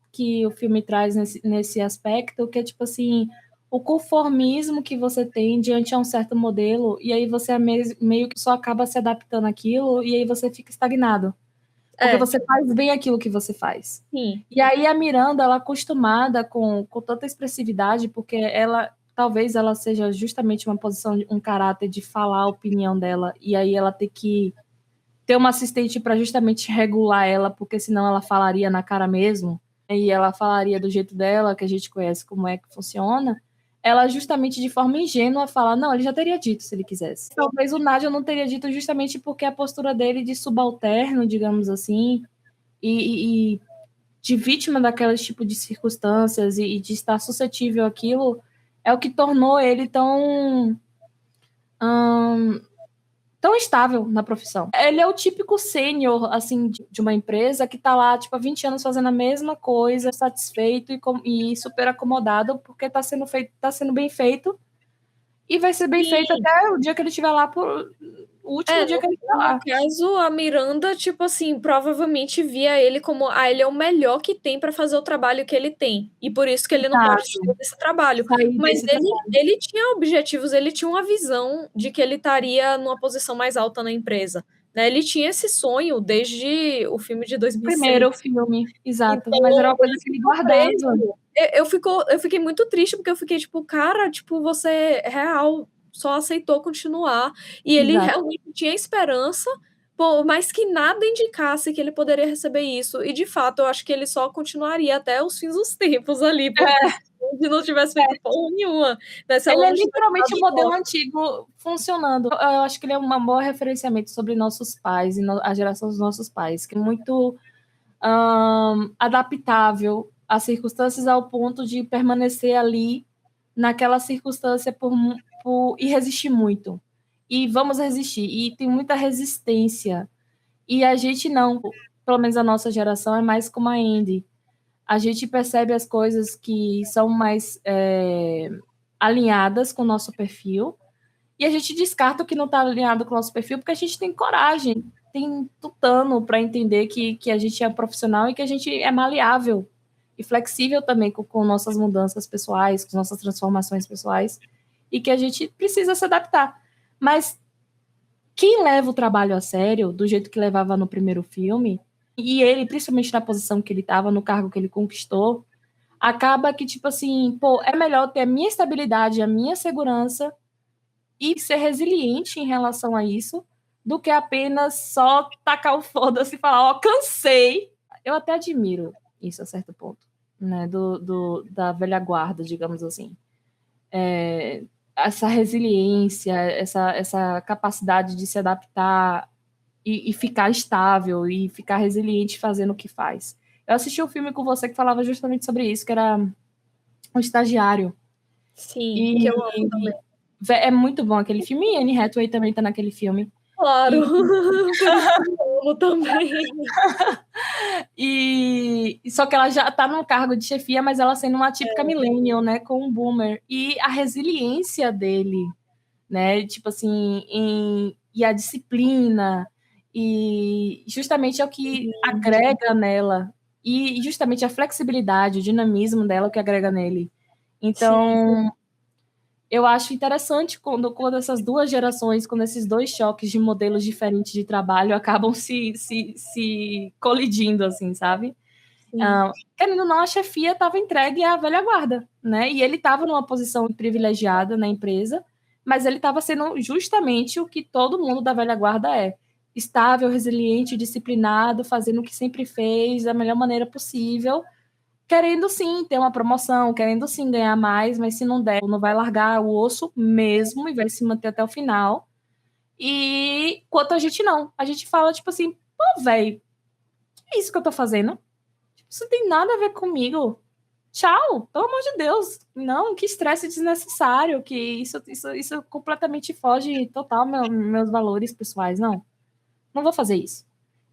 o filme traz nesse aspecto, que é tipo assim, o conformismo que você tem diante a um certo modelo, e aí você meio que só acaba se adaptando àquilo, e aí você fica estagnado. Porque você faz bem aquilo que você faz. Sim. E aí a Miranda, ela é acostumada com tanta expressividade, porque ela, talvez ela seja justamente uma posição, um caráter de falar a opinião dela, e aí ela ter que ter uma assistente para justamente regular ela, porque senão ela falaria na cara mesmo, e ela falaria do jeito dela, que a gente conhece como é que funciona, ela justamente de forma ingênua fala, não, ele já teria dito se ele quisesse. Talvez o Nigel não teria dito justamente porque a postura dele de subalterno, digamos assim, e de vítima daqueles tipo de circunstâncias e de estar suscetível àquilo, é o que tornou ele tão estável na profissão. Ele é o típico sênior, assim, de uma empresa que tá lá, tipo, há 20 anos fazendo a mesma coisa, satisfeito e super acomodado, porque tá sendo bem feito, e vai ser bem feito até o dia que ele estiver lá, o último dia que ele estiver lá. No caso, a Miranda, tipo assim, provavelmente via ele como, ele é o melhor que tem pra fazer o trabalho que ele tem, e por isso que ele não pode sair desse trabalho. Mas ele tinha objetivos, ele tinha uma visão de que ele estaria numa posição mais alta na empresa, né, ele tinha esse sonho desde o filme de 2006. Primeiro filme, exato, Então, mas era uma coisa que ele guardava. eu fiquei muito triste, porque eu fiquei tipo, cara, tipo, você real só aceitou continuar, e ele Exato. realmente tinha esperança, por mais que nada indicasse que ele poderia receber isso, e de fato eu acho que ele só continuaria até os fins dos tempos ali, porque se não tivesse feito porra nenhuma, né, se Ele ela é não tivesse literalmente o dado modelo bola. antigo funcionando. Eu acho que ele é um bom referenciamento sobre nossos pais e a geração dos nossos pais, que é muito adaptável às circunstâncias ao ponto de permanecer ali naquela circunstância e resistir muito. E vamos resistir. E tem muita resistência. E a gente não, pelo menos a nossa geração, é mais como a Andy. A gente percebe as coisas que são mais alinhadas com o nosso perfil, e a gente descarta o que não está alinhado com o nosso perfil, porque a gente tem coragem, tem tutano para entender que a gente é profissional e que a gente é maleável e flexível também com nossas mudanças pessoais, com nossas transformações pessoais, e que a gente precisa se adaptar. Mas quem leva o trabalho a sério, do jeito que levava no primeiro filme, e ele, principalmente na posição que ele estava, no cargo que ele conquistou, acaba que, tipo assim, pô, é melhor ter a minha estabilidade, a minha segurança e ser resiliente em relação a isso, do que apenas só tacar o foda-se e falar, ó, cansei. Eu até admiro isso a certo ponto, né, da velha guarda, digamos assim. Essa resiliência, essa capacidade de se adaptar e ficar estável e ficar resiliente fazendo o que faz. Eu assisti um filme com você que falava justamente sobre isso, que era Um Estagiário. Sim, que E eu amo também. é muito bom aquele filme, e Anne Hathaway também tá naquele filme. Claro, E, por isso que eu amo também. só que ela já tá num cargo de chefia, mas ela sendo uma típica millennial, né, com um boomer. E a resiliência dele, né, tipo assim, e a disciplina, e justamente é o que agrega nela, e justamente a flexibilidade, o dinamismo dela é o que agrega nele. Sim. Então, eu acho interessante quando essas duas gerações, quando esses dois choques de modelos diferentes de trabalho acabam se colidindo, assim, sabe? Sim. Querendo ou não, a chefia estava entregue à velha guarda, né? E ele estava numa posição privilegiada na empresa, mas ele estava sendo justamente o que todo mundo da velha guarda é: estável, resiliente, disciplinado, fazendo o que sempre fez da melhor maneira possível, querendo sim ter uma promoção, querendo sim ganhar mais, mas se não der, não vai largar o osso mesmo e vai se manter até o final. E quanto a gente não, a gente fala tipo assim, pô, velho, que é isso que eu tô fazendo? Isso não tem nada a ver comigo. Tchau, pelo amor de Deus. Não, que estresse desnecessário, que isso completamente foge total meus valores pessoais. Não, não vou fazer isso.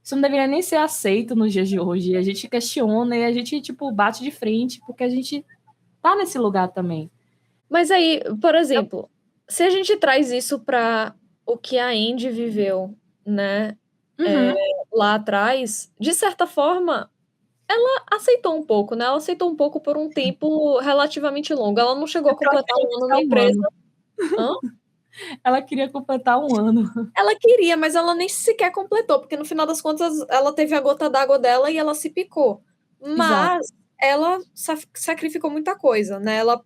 Isso não deveria nem ser aceito nos dias de hoje. A gente questiona e a gente, tipo, bate de frente, porque a gente tá nesse lugar também. Mas aí, por exemplo, se a gente traz isso para o que a Andy viveu, né, Uhum. lá atrás, de certa forma, ela aceitou um pouco, né, ela aceitou um pouco por um tempo relativamente longo, ela não chegou a Ela completar queria 1 ano completar na um empresa. ano. Hã? Ela queria completar um ano. Ela queria, mas ela nem sequer completou, porque no final das contas ela teve a gota d'água dela e ela se picou. Exato. Mas ela sacrificou muita coisa, né, ela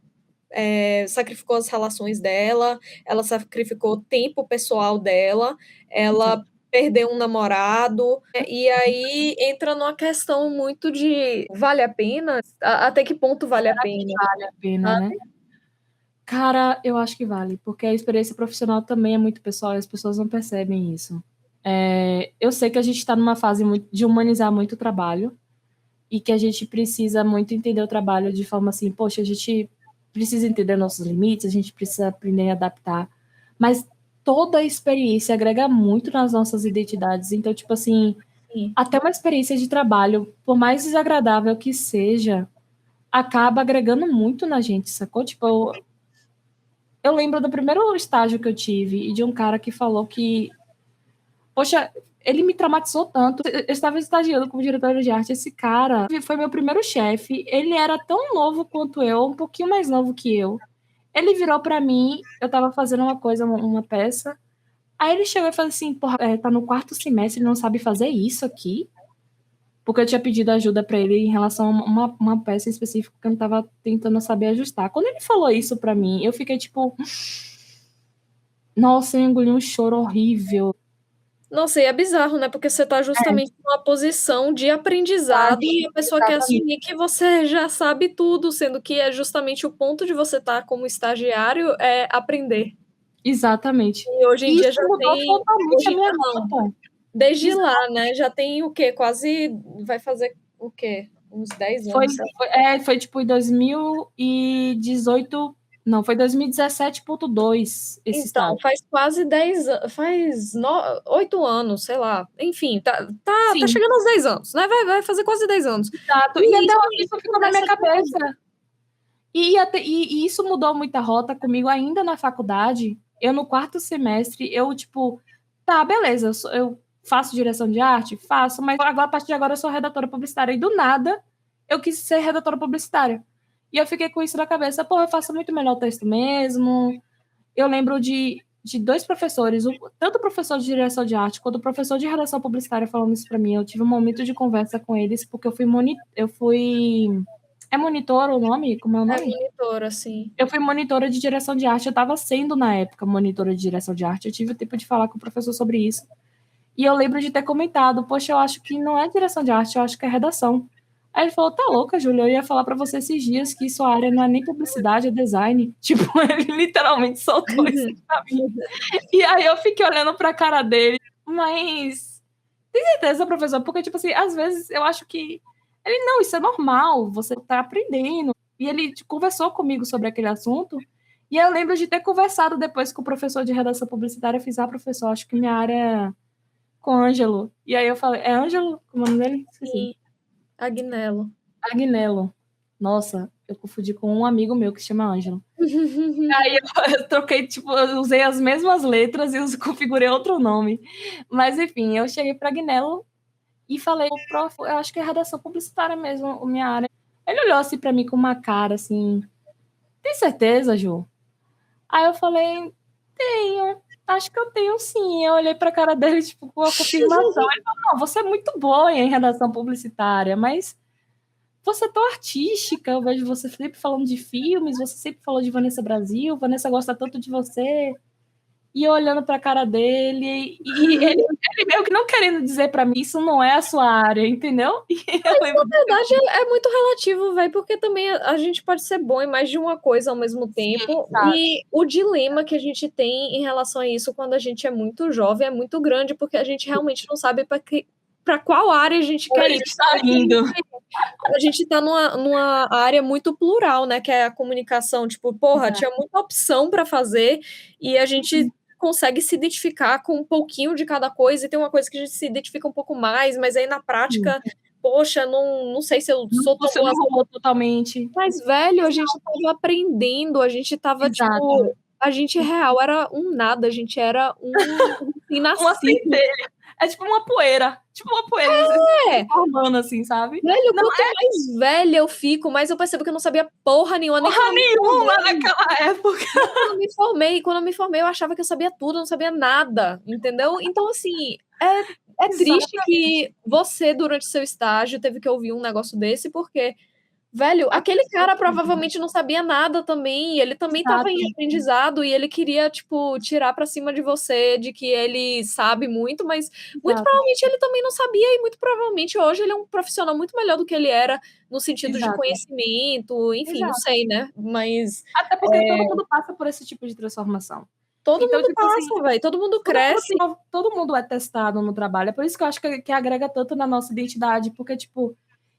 sacrificou as relações dela, ela sacrificou o tempo pessoal dela, ela Exato. perdeu um namorado, e aí entra numa questão muito de vale a pena? Até que ponto vale a Será que pena, vale a pena, né? sabe? Cara, eu acho que vale, porque a experiência profissional também é muito pessoal e as pessoas não percebem isso. Eu sei que a gente está numa fase de humanizar muito o trabalho e que a gente precisa muito entender o trabalho de forma assim, poxa, a gente precisa entender nossos limites, a gente precisa aprender a adaptar, mas toda a experiência agrega muito nas nossas identidades. Então, tipo assim, Sim. até uma experiência de trabalho, por mais desagradável que seja, acaba agregando muito na gente, sacou? Tipo, eu lembro do primeiro estágio que eu tive e de um cara que falou que, poxa, ele me traumatizou tanto. Eu estava estagiando como diretora de arte. Esse cara foi meu primeiro chefe. Ele era tão novo quanto eu, um pouquinho mais novo que eu. Ele virou para mim, eu estava fazendo uma coisa, uma peça. Aí ele chegou e falou assim: porra, tá no quarto semestre e não sabe fazer isso aqui? porque eu tinha pedido ajuda para ele em relação a uma peça específica que eu não tava tentando saber ajustar. Quando ele falou isso para mim, eu fiquei tipo, nossa, eu engoli um choro horrível. Nossa, e é bizarro, né? Porque você tá justamente numa posição de aprendizado e a pessoa quer Exatamente. assumir que você já sabe tudo, sendo que é justamente o ponto de você estar como estagiário é aprender. Exatamente. E hoje em E isso dia já mudou tem. totalmente Hoje a em minha dia não. rota. Desde Exato. lá, né? Já tem o quê? Quase. Vai fazer o quê? Uns 10 Foi, anos. foi tipo em 2018. Não, foi 2017.2 esse Então, estágio. faz quase 10 anos. Faz 8 anos, sei lá. Enfim, tá Sim, chegando aos 10 anos, né? Vai fazer quase 10 anos. exato. E E até isso, isso isso ficou na minha começa cabeça. E isso mudou muita rota comigo ainda na faculdade. Eu, no quarto semestre, eu, tipo, tá, beleza, eu faço direção de arte? Faço, mas agora, a partir de agora, eu sou redatora publicitária. E do nada, eu quis ser redatora publicitária. E eu fiquei com isso na cabeça. Pô, eu faço muito melhor o texto mesmo. Eu lembro de dois professores, tanto o professor de direção de arte quanto o professor de redação publicitária falando isso para mim. Eu tive um momento de conversa com eles, porque eu fui é monitor o nome? Como é o é nome? monitora, assim. Eu fui monitora de direção de arte, eu estava sendo, na época, monitora de direção de arte. Eu tive o tempo de falar com o professor sobre isso. E eu lembro de ter comentado, poxa, eu acho que não é direção de arte, eu acho que é redação. Aí ele falou, tá louca, Júlia, eu ia falar para você esses dias que sua área não é nem publicidade, é design. Tipo, ele literalmente soltou isso pra mim. E aí eu fiquei olhando pra cara dele, mas tem certeza, professor? Porque, tipo assim, às vezes eu acho que ele, não, isso é normal, você tá aprendendo. E ele conversou comigo sobre aquele assunto, e eu lembro de ter conversado depois com o professor de redação publicitária, eu fiz, professor, acho que minha área é com o Ângelo. E aí eu falei, é Ângelo? Como é o nome dele? Esqueci. Sim, Agnello. Agnello. Nossa, eu confundi com um amigo meu que se chama Ângelo. Aí eu troquei, tipo, eu usei as mesmas letras e eu configurei outro nome. Mas enfim, eu cheguei para Agnello e falei, prof, eu acho que é redação publicitária mesmo, a minha área. Ele olhou assim para mim com uma cara assim, tem certeza, Ju? Aí eu falei, tenho, acho que eu tenho sim. Eu olhei para a cara dele, tipo, com a confirmação. Ele falou, não, você é muito boa em redação publicitária, mas você é tão artística, eu vejo você sempre falando de filmes, você sempre falou de Vanessa Brasil, Vanessa gosta tanto de você. E eu olhando para a cara dele, e ele meio que não querendo dizer para mim, isso não é a sua área, entendeu? E eu Na lembro. verdade, é muito relativo, velho, porque também a gente pode ser bom em mais de uma coisa ao mesmo tempo. Sabe? E o dilema que a gente tem em relação a isso quando a gente é muito jovem é muito grande, porque a gente realmente não sabe para qual área a gente A quer ir. gente tá rindo. A gente tá numa área muito plural, né? Que é a comunicação. Tipo, porra, Exato. tinha muita opção para fazer e a gente consegue se identificar com um pouquinho de cada coisa, e tem uma coisa que a gente se identifica um pouco mais, mas aí na Sim. prática, poxa, não sei se eu sou tão Você boa não assim. rolou totalmente. Mas, velho, a gente tava aprendendo, a gente tava, Exato. tipo, a gente real era um nada, a gente era um Uma recém-nascido. centelha. É tipo uma poeira. Tipo uma poeira, você se É, formando assim, sabe? velho, Não quanto mais velha eu fico, mais eu percebo que eu não sabia porra nenhuma, nem quando porra eu me nenhuma formei. naquela época. Nem quando eu me formei, eu achava que eu sabia tudo, eu não sabia nada, entendeu? Então, assim, é triste Exatamente. que você, durante seu estágio, teve que ouvir um negócio desse, porque, velho, aquele cara provavelmente não sabia nada também, e ele também estava em Exato. aprendizado, e ele queria, tipo, tirar pra cima de você de que ele sabe muito, mas muito Exato. provavelmente ele também não sabia, e muito provavelmente hoje ele é um profissional muito melhor do que ele era no sentido de Exato. conhecimento, enfim, não Exato. sei, né? Mas Até porque todo mundo passa por esse tipo de transformação. todo Então, mundo tipo assim, passa, velho, todo mundo cresce. todo mundo é testado no trabalho. É por isso que eu acho que agrega tanto na nossa identidade, porque, tipo,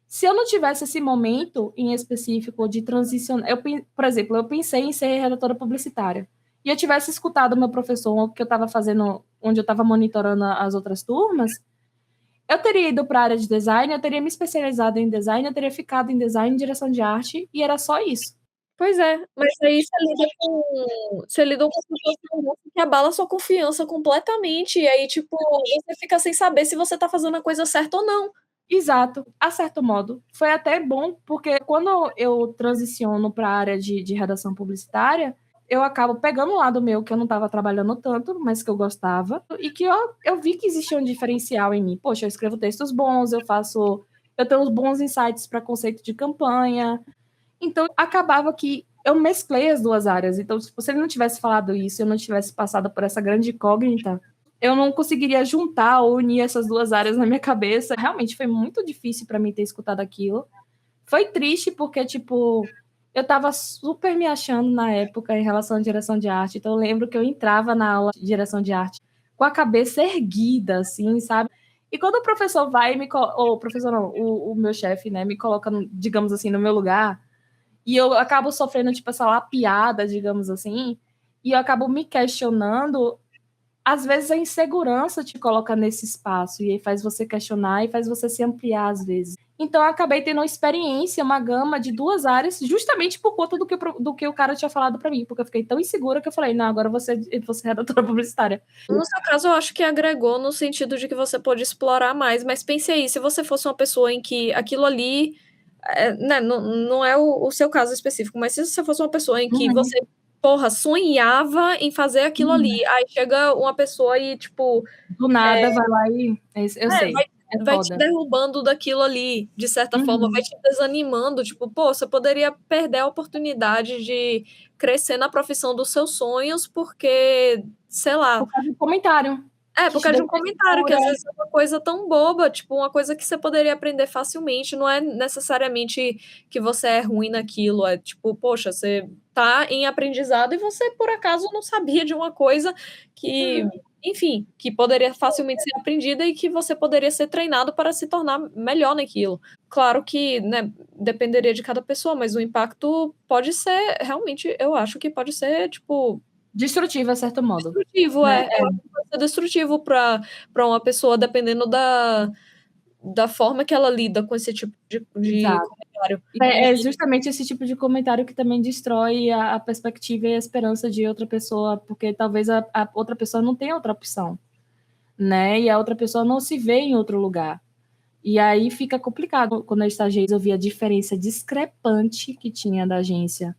se eu não tivesse esse momento em específico de transicionar, por exemplo, eu pensei em ser redatora publicitária, e eu tivesse escutado o meu professor, o que eu estava fazendo, onde eu estava monitorando as outras turmas, eu teria ido para a área de design, eu teria me especializado em design, eu teria ficado em design, direção de arte, e era só isso. Pois é, mas aí você lida com situação que abala a sua confiança completamente, e aí, tipo, você fica sem saber se você tá fazendo a coisa certa ou não. Exato, a certo modo. Foi até bom, porque quando eu transiciono para a área de redação publicitária, eu acabo pegando um lado meu que eu não estava trabalhando tanto, mas que eu gostava, e que eu vi que existia um diferencial em mim. Poxa, eu escrevo textos bons, eu faço eu tenho bons insights para conceito de campanha. Então, acabava que eu mesclei as duas áreas. Então, se ele não tivesse falado isso, eu não tivesse passado por essa grande incógnita, eu não conseguiria juntar ou unir essas duas áreas na minha cabeça. Realmente foi muito difícil para mim ter escutado aquilo. Foi triste porque, tipo, eu tava super me achando na época em relação à direção de arte. Então, eu lembro que eu entrava na aula de direção de arte com a cabeça erguida, assim, sabe? E quando o professor vai e ou o professor não, o meu chefe, né, me coloca, digamos assim, no meu lugar, e eu acabo sofrendo, tipo, essa lapiada, digamos assim, e eu acabo me questionando. Às vezes a insegurança te coloca nesse espaço e aí faz você questionar e faz você se ampliar às vezes. Então eu acabei tendo uma experiência, uma gama de duas áreas, justamente por conta do que o cara tinha falado para mim, porque eu fiquei tão insegura que eu falei, não, agora você é redatora publicitária. No seu caso, eu acho que agregou no sentido de que você pôde explorar mais, mas pense aí, se você fosse uma pessoa em que aquilo ali, né, não é o seu caso específico, mas se você fosse uma pessoa em que você, porra, sonhava em fazer aquilo ali, aí chega uma pessoa e, tipo... Do nada vai lá e... Eu sei. Vai te derrubando daquilo ali, de certa forma, vai te desanimando, tipo, pô, você poderia perder a oportunidade de crescer na profissão dos seus sonhos porque, sei lá... Por causa do comentário. Por causa de um comentário, que às vezes é uma coisa tão boba, tipo, uma coisa que você poderia aprender facilmente, não é necessariamente que você é ruim naquilo, é tipo, poxa, você tá em aprendizado e você, por acaso, não sabia de uma coisa que... Enfim, que poderia facilmente ser aprendida e que você poderia ser treinado para se tornar melhor naquilo. Claro que, né, dependeria de cada pessoa, mas o impacto pode ser, realmente, eu acho que pode ser, tipo... destrutivo, a certo modo. Destrutivo, pode ser destrutivo para uma pessoa, dependendo da forma que ela lida com esse tipo de comentário. É justamente esse tipo de comentário que também destrói a perspectiva e a esperança de outra pessoa, porque talvez a outra pessoa não tenha outra opção, né? E a outra pessoa não se vê em outro lugar. E aí fica complicado. Quando eu estagiei, eu vi a diferença discrepante que tinha da agência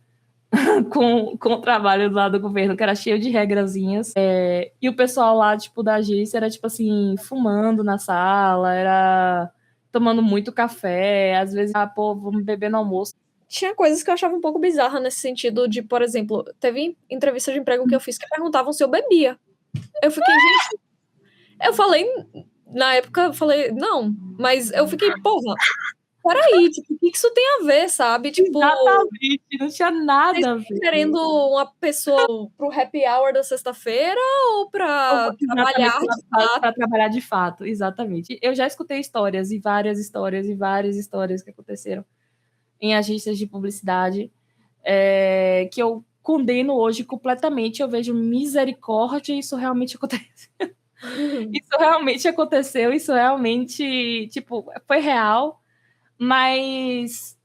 com o trabalho lá do governo, que era cheio de regrazinhas. E o pessoal lá, tipo, da agência era, tipo assim, fumando na sala, era... tomando muito café, às vezes, pô, vamos beber no almoço. Tinha coisas que eu achava um pouco bizarra nesse sentido de, por exemplo, teve entrevista de emprego que eu fiz que perguntavam se eu bebia. Eu fiquei, gente... Eu falei, na época, eu falei, não, mas eu fiquei, porra, peraí, tipo, o que isso tem a ver, sabe? Tipo, exatamente, não tinha nada a ver. Querendo uma pessoa pro happy hour da sexta-feira ou pra trabalhar de fato? Para trabalhar de fato, exatamente. Eu já escutei histórias, e várias histórias, e várias histórias que aconteceram em agências de publicidade, que eu condeno hoje completamente. Eu vejo misericórdia, isso realmente acontece. Isso realmente aconteceu, isso realmente, tipo, foi real, mas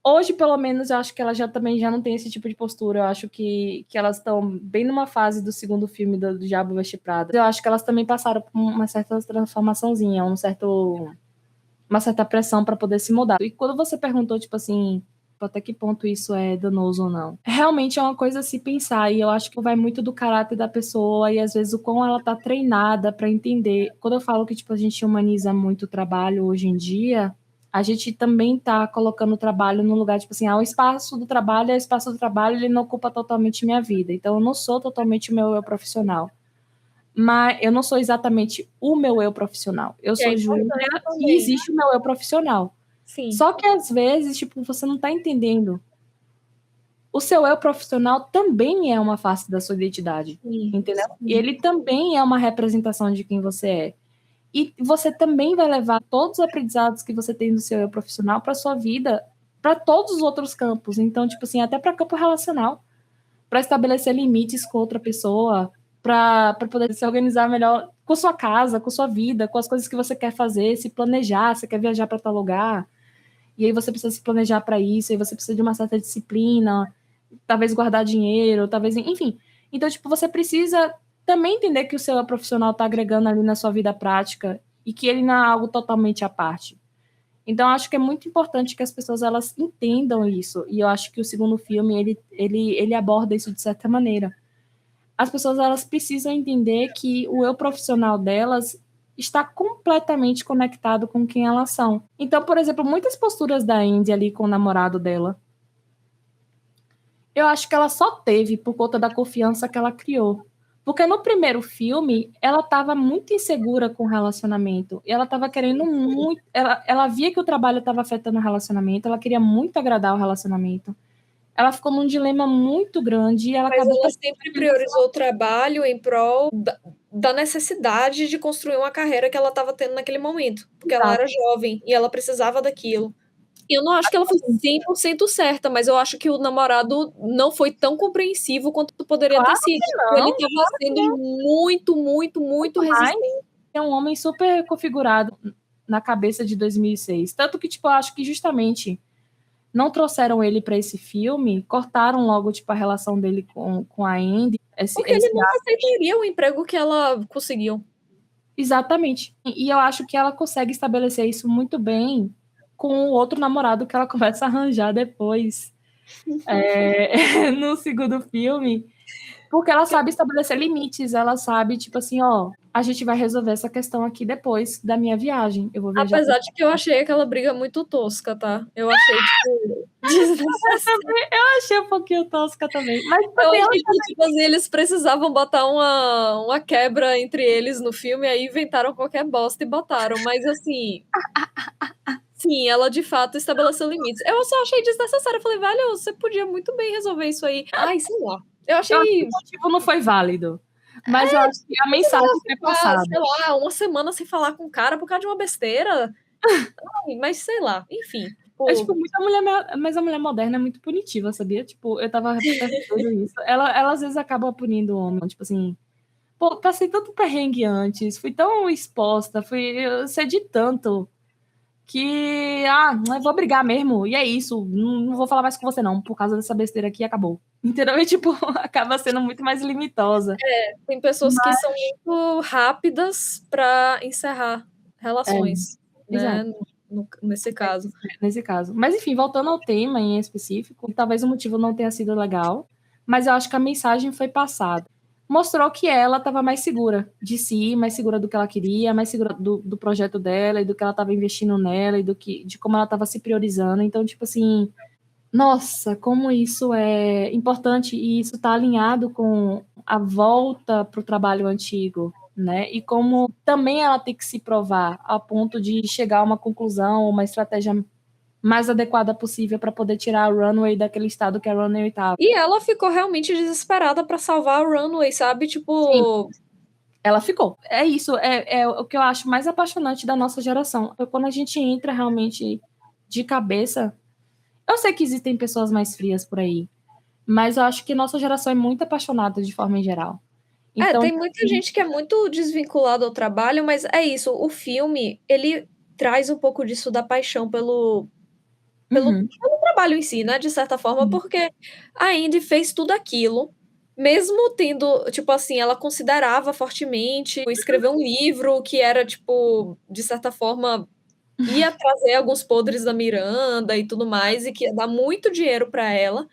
hoje, pelo menos, eu acho que ela também já não tem esse tipo de postura. Eu acho que elas estão bem numa fase do segundo filme do Diabo Veste Prada. Eu acho que elas também passaram por uma certa transformaçãozinha, uma certa pressão para poder se mudar. E quando você perguntou, tipo assim, até que ponto isso é danoso ou não, realmente é uma coisa a se pensar, e eu acho que vai muito do caráter da pessoa e às vezes o quão ela tá treinada para entender. Quando eu falo que, tipo, a gente humaniza muito o trabalho hoje em dia, a gente também tá colocando o trabalho no lugar, tipo assim, o espaço do trabalho é o espaço do trabalho, ele não ocupa totalmente minha vida. Então eu não sou totalmente o meu eu profissional. Mas eu não sou exatamente o meu eu profissional. Eu sou Júlia e existe o meu eu profissional. Sim. Só que às vezes, tipo, você não tá entendendo. O seu eu profissional também é uma face da sua identidade, entendeu? Sim. E ele também é uma representação de quem você é. E você também vai levar todos os aprendizados que você tem no seu eu profissional para sua vida, para todos os outros campos. Então, tipo assim, até para campo relacional, para estabelecer limites com outra pessoa, para poder se organizar melhor com sua casa, com sua vida, com as coisas que você quer fazer, se planejar, você quer viajar para tal lugar, e aí você precisa se planejar para isso, e você precisa de uma certa disciplina, talvez guardar dinheiro, talvez, enfim. Então, tipo, você precisa também entender que o seu profissional está agregando ali na sua vida prática e que ele não é algo totalmente à parte. Então, acho que é muito importante que as pessoas elas entendam isso. E eu acho que o segundo filme, ele aborda isso de certa maneira. As pessoas elas precisam entender que o eu profissional delas está completamente conectado com quem elas são. Então, por exemplo, muitas posturas da Andy ali com o namorado dela, eu acho que ela só teve por conta da confiança que ela criou. Porque no primeiro filme, ela estava muito insegura com o relacionamento. E ela estava querendo muito. Ela via que o trabalho estava afetando o relacionamento, ela queria muito agradar o relacionamento. Ela ficou num dilema muito grande e ela Mas acabou. ela sempre priorizou o trabalho em prol da necessidade de construir uma carreira que ela estava tendo naquele momento. Porque ela era jovem e ela precisava daquilo. E eu não acho que ela foi 100% certa, mas eu acho que o namorado não foi tão compreensivo quanto poderia ter Claro sido. que não, Ele estava sendo muito, muito, muito resistente. É um homem super configurado na cabeça de 2006. Tanto que, tipo, eu acho que justamente não trouxeram ele para esse filme, cortaram logo, tipo, a relação dele com a Andy. Porque ele nunca aceitaria o emprego que ela conseguiu. Exatamente. E eu acho que ela consegue estabelecer isso muito bem com o outro namorado que ela começa a arranjar depois, no segundo filme, porque ela sabe estabelecer limites, ela sabe, tipo assim, ó, a gente vai resolver essa questão aqui depois da minha viagem. Eu vou viajar. Apesar de que eu achei aquela briga muito tosca, tá? Eu achei, tipo, desnecessário. Eu achei um pouquinho tosca também. Mas eu achei que, tipo assim, eles precisavam botar uma quebra entre eles no filme, aí inventaram qualquer bosta e botaram. Mas, assim, sim, ela de fato estabeleceu limites. Eu só achei desnecessário. Eu falei, velho, você podia muito bem resolver isso aí. Ai, sei lá. Eu achei. O motivo não foi válido. Mas eu acho que a mensagem foi passada. Sei lá, uma semana sem falar com o cara por causa de uma besteira. Ai, mas sei lá, enfim. Tipo, mas a mulher moderna é muito punitiva, sabia? Tipo, eu tava percebendo isso. Ela às vezes acaba punindo o homem, tipo assim, pô, passei tanto perrengue antes, fui tão exposta, eu cedi tanto que, eu vou brigar mesmo, e é isso, não vou falar mais com você não, por causa dessa besteira aqui, acabou. Entendeu? E, tipo, acaba sendo muito mais limitosa. Tem pessoas que são muito rápidas para encerrar relações, né? Nesse caso. Nesse caso. Mas, enfim, voltando ao tema em específico, talvez o motivo não tenha sido legal, mas eu acho que a mensagem foi passada. Mostrou que ela estava mais segura de si, mais segura do que ela queria, mais segura do projeto dela e do que ela estava investindo nela e de como ela estava se priorizando. Então, tipo assim, nossa, como isso é importante e isso está alinhado com a volta para o trabalho antigo, né? E como também ela tem que se provar a ponto de chegar a uma conclusão, uma estratégia mais adequada possível para poder tirar a Runway daquele estado que a Runway estava. E ela ficou realmente desesperada para salvar a Runway, sabe? Tipo, sim, ela ficou. É isso, é o que eu acho mais apaixonante da nossa geração. Quando a gente entra realmente de cabeça, eu sei que existem pessoas mais frias por aí, mas eu acho que nossa geração é muito apaixonada de forma em geral. Então, tem muita gente que é muito desvinculada ao trabalho, mas é isso, o filme, ele traz um pouco disso da paixão pelo trabalho em si, né, de certa forma, porque a Andy fez tudo aquilo, mesmo tendo, tipo assim, ela considerava fortemente escrever um livro que era, tipo, de certa forma, ia trazer alguns podres da Miranda e tudo mais, e que ia dar muito dinheiro para ela,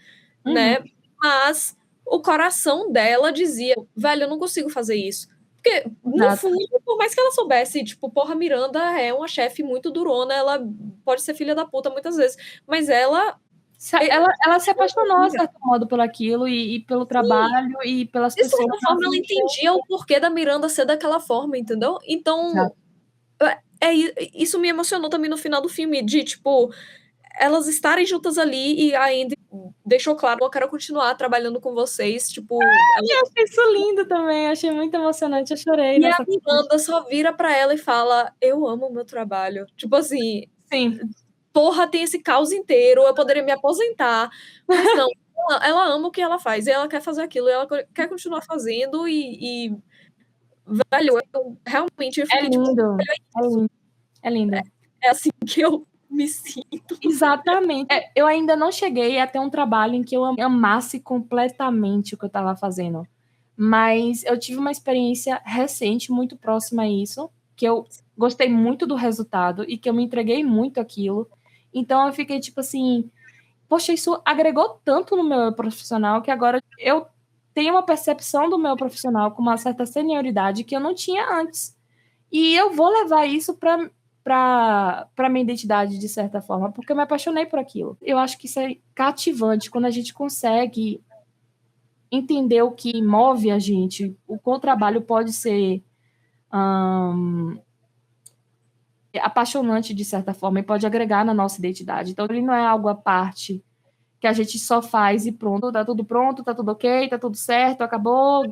né, mas o coração dela dizia: "Velho, eu não consigo fazer isso". Porque, no fundo, por mais que ela soubesse, tipo, porra, Miranda é uma chefe muito durona, ela pode ser filha da puta muitas vezes, mas ela se apaixonou, de certo modo, por aquilo e pelo trabalho e pelas de pessoas. certa forma, ela entendia o porquê da Miranda ser daquela forma, entendeu? Então, isso me emocionou também no final do filme, de, tipo, elas estarem juntas ali e a Andy deixou claro: "Eu quero continuar trabalhando com vocês", tipo, Eu achei isso lindo também, achei muito emocionante, eu chorei e a nessa Miranda só vira pra ela e fala: "Eu amo o meu trabalho". Tipo assim, Sim. porra, tem esse caos inteiro, eu poderia me aposentar, mas não, ela ama o que ela faz, e ela quer fazer aquilo, e ela quer continuar fazendo e velho, eu realmente eu fiquei tipo: lindo, é lindo. É assim que eu me sinto. Exatamente. Eu ainda não cheguei a ter um trabalho em que eu amasse completamente o que eu estava fazendo, mas eu tive uma experiência recente, muito próxima a isso, que eu gostei muito do resultado e que eu me entreguei muito àquilo. Então eu fiquei tipo assim, poxa, isso agregou tanto no meu profissional que agora eu tenho uma percepção do meu profissional com uma certa senioridade que eu não tinha antes. E eu vou levar isso para minha identidade, de certa forma, porque eu me apaixonei por aquilo. Eu acho que isso é cativante, quando a gente consegue entender o que move a gente, o qual trabalho pode ser apaixonante, de certa forma, e pode agregar na nossa identidade. Então, ele não é algo à parte que a gente só faz e pronto, tá tudo ok, tá tudo certo, acabou,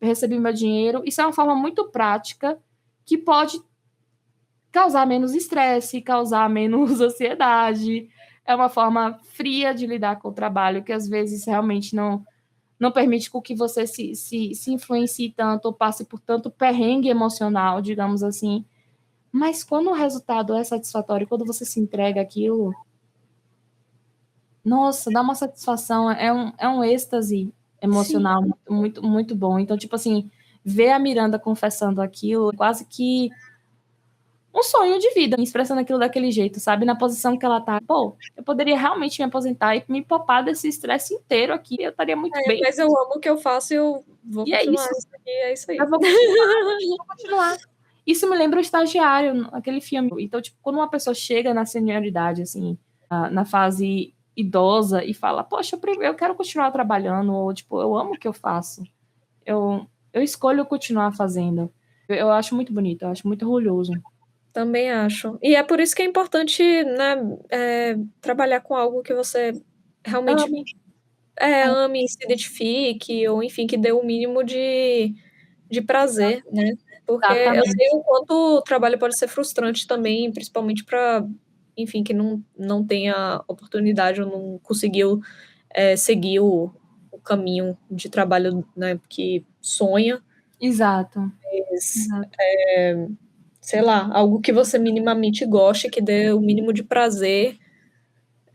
recebi meu dinheiro. Isso é uma forma muito prática que pode causar menos estresse, causar menos ansiedade. É uma forma fria de lidar com o trabalho, que às vezes realmente não permite com que você se influencie tanto ou passe por tanto perrengue emocional, digamos assim. Mas quando o resultado é satisfatório, quando você se entrega aquilo, nossa, dá uma satisfação, é um êxtase Sim. emocional muito, muito bom. Então, tipo assim, ver a Miranda confessando aquilo, quase que um sonho de vida, expressando aquilo daquele jeito, sabe? Na posição que ela tá. Pô, eu poderia realmente me aposentar e me poupar desse estresse inteiro aqui, eu estaria muito bem. Mas eu amo o que eu faço e eu vou E é continuar isso. isso aqui, é isso aí. Eu vou continuar, vou continuar. Isso me lembra o Estagiário, aquele filme. Então, tipo, quando uma pessoa chega na senioridade, assim, na fase idosa e fala, poxa, eu quero continuar trabalhando, ou tipo, eu amo o que eu faço. Eu escolho continuar fazendo. Eu acho muito bonito, eu acho muito orgulhoso. Também acho. E é por isso que é importante, né, trabalhar com algo que você realmente Ame. ame e se identifique, ou enfim, que dê o mínimo de prazer, né? Porque eu Exatamente. sei o quanto o trabalho pode ser frustrante também, principalmente para, enfim, que não tenha oportunidade ou não conseguiu seguir o caminho de trabalho, né, que sonha. Exato. Mas, Exato. sei lá, algo que você minimamente goste, que dê o mínimo de prazer,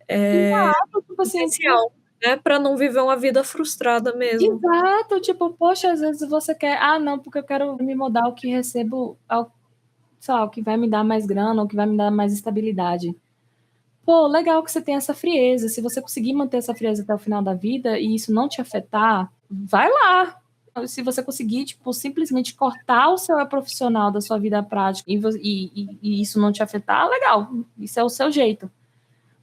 Exato, tipo assim, essencial, né, para não viver uma vida frustrada mesmo. exato, tipo, poxa, às vezes você quer, não, porque eu quero me mudar o que recebo, sei lá, o que vai me dar mais grana, o que vai me dar mais estabilidade. Pô, legal que você tem essa frieza. Se você conseguir manter essa frieza até o final da vida e isso não te afetar, vai lá. Se você conseguir, tipo, simplesmente cortar o seu profissional da sua vida prática e isso não te afetar, legal. Isso é o seu jeito.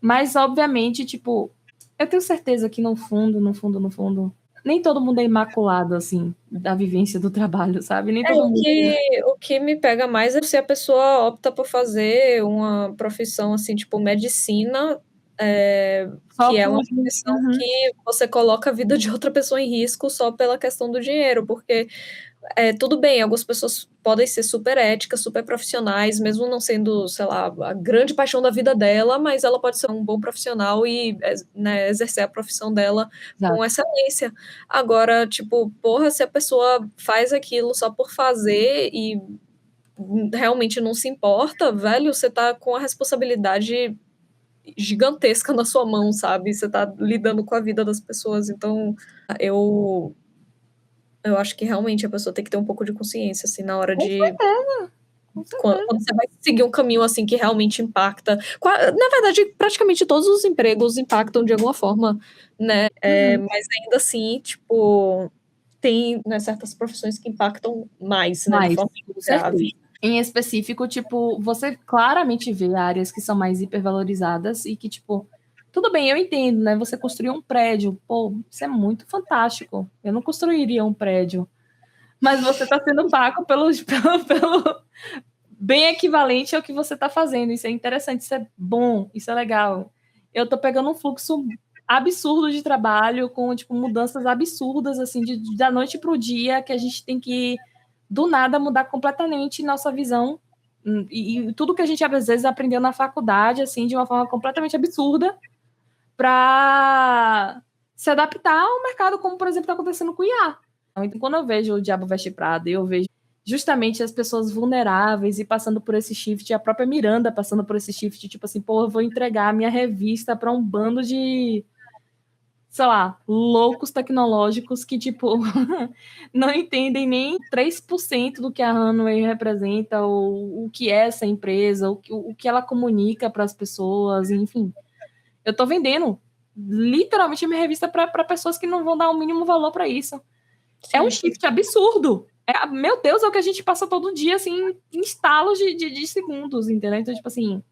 Mas, obviamente, tipo, eu tenho certeza que no fundo, no fundo, no fundo, nem todo mundo é imaculado, assim, da vivência do trabalho, sabe? Nem todo O mundo. que me pega mais é se a pessoa opta por fazer uma profissão, assim, tipo medicina, Só que é uma por. profissão Uhum. que você coloca a vida de outra pessoa em risco só pela questão do dinheiro, porque tudo bem, algumas pessoas podem ser super éticas, super profissionais, mesmo não sendo, sei lá, a grande paixão da vida dela, mas ela pode ser um bom profissional e, né, exercer a profissão dela com Exato. excelência. Agora, tipo, porra, se a pessoa faz aquilo só por fazer e realmente não se importa, velho, você tá com a responsabilidade gigantesca na sua mão, sabe? Você tá lidando com a vida das pessoas, então eu acho que realmente a pessoa tem que ter um pouco de consciência, assim, na hora Com de certeza, com certeza. quando você vai seguir um caminho, assim, que realmente impacta. Na verdade, praticamente todos os empregos impactam de alguma forma, né? Uhum. Mas ainda assim, tipo, tem, né, certas profissões que impactam mais, né, de Mas, forma com certeza. grave. Em específico, tipo, você claramente vê áreas que são mais hipervalorizadas e que, tipo, tudo bem, eu entendo, né? Você construir um prédio, pô, isso é muito fantástico. Eu não construiria um prédio. Mas você está sendo pago pelo bem equivalente ao que você está fazendo. Isso é interessante, isso é bom, isso é legal. Eu estou pegando um fluxo absurdo de trabalho, com tipo, mudanças absurdas, assim, da noite para o dia, que a gente tem que, do nada, mudar completamente nossa visão. E tudo que a gente, às vezes, aprendeu na faculdade, assim, de uma forma completamente absurda, para se adaptar ao mercado, como, por exemplo, está acontecendo com o IA. Então, quando eu vejo o Diabo Veste Prada, eu vejo justamente as pessoas vulneráveis e passando por esse shift, a própria Miranda passando por esse shift, tipo assim, pô, eu vou entregar a minha revista para um bando de, sei lá, loucos tecnológicos que, tipo, não entendem nem 3% do que a Runway representa, ou o que é essa empresa, o que ela comunica para as pessoas, enfim. Eu tô vendendo literalmente a minha revista para pessoas que não vão dar o mínimo valor para isso. É um Sim. shift absurdo. Meu Deus, é o que a gente passa todo dia, assim, em estalos de segundos, entendeu? Então, tipo assim,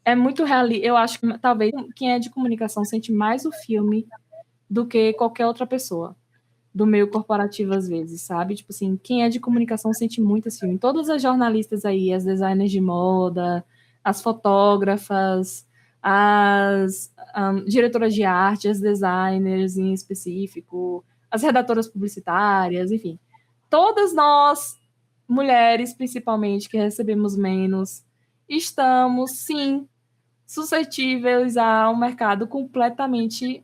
é muito real. Eu acho que talvez quem é de comunicação sente mais o filme do que qualquer outra pessoa do meio corporativo, às vezes, sabe? Tipo assim, quem é de comunicação sente muito esse filme. Todas as jornalistas aí, as designers de moda, as fotógrafas, as diretoras de arte, as designers em específico, as redatoras publicitárias, enfim. Todas nós, mulheres principalmente, que recebemos menos, estamos, sim, suscetíveis a um mercado completamente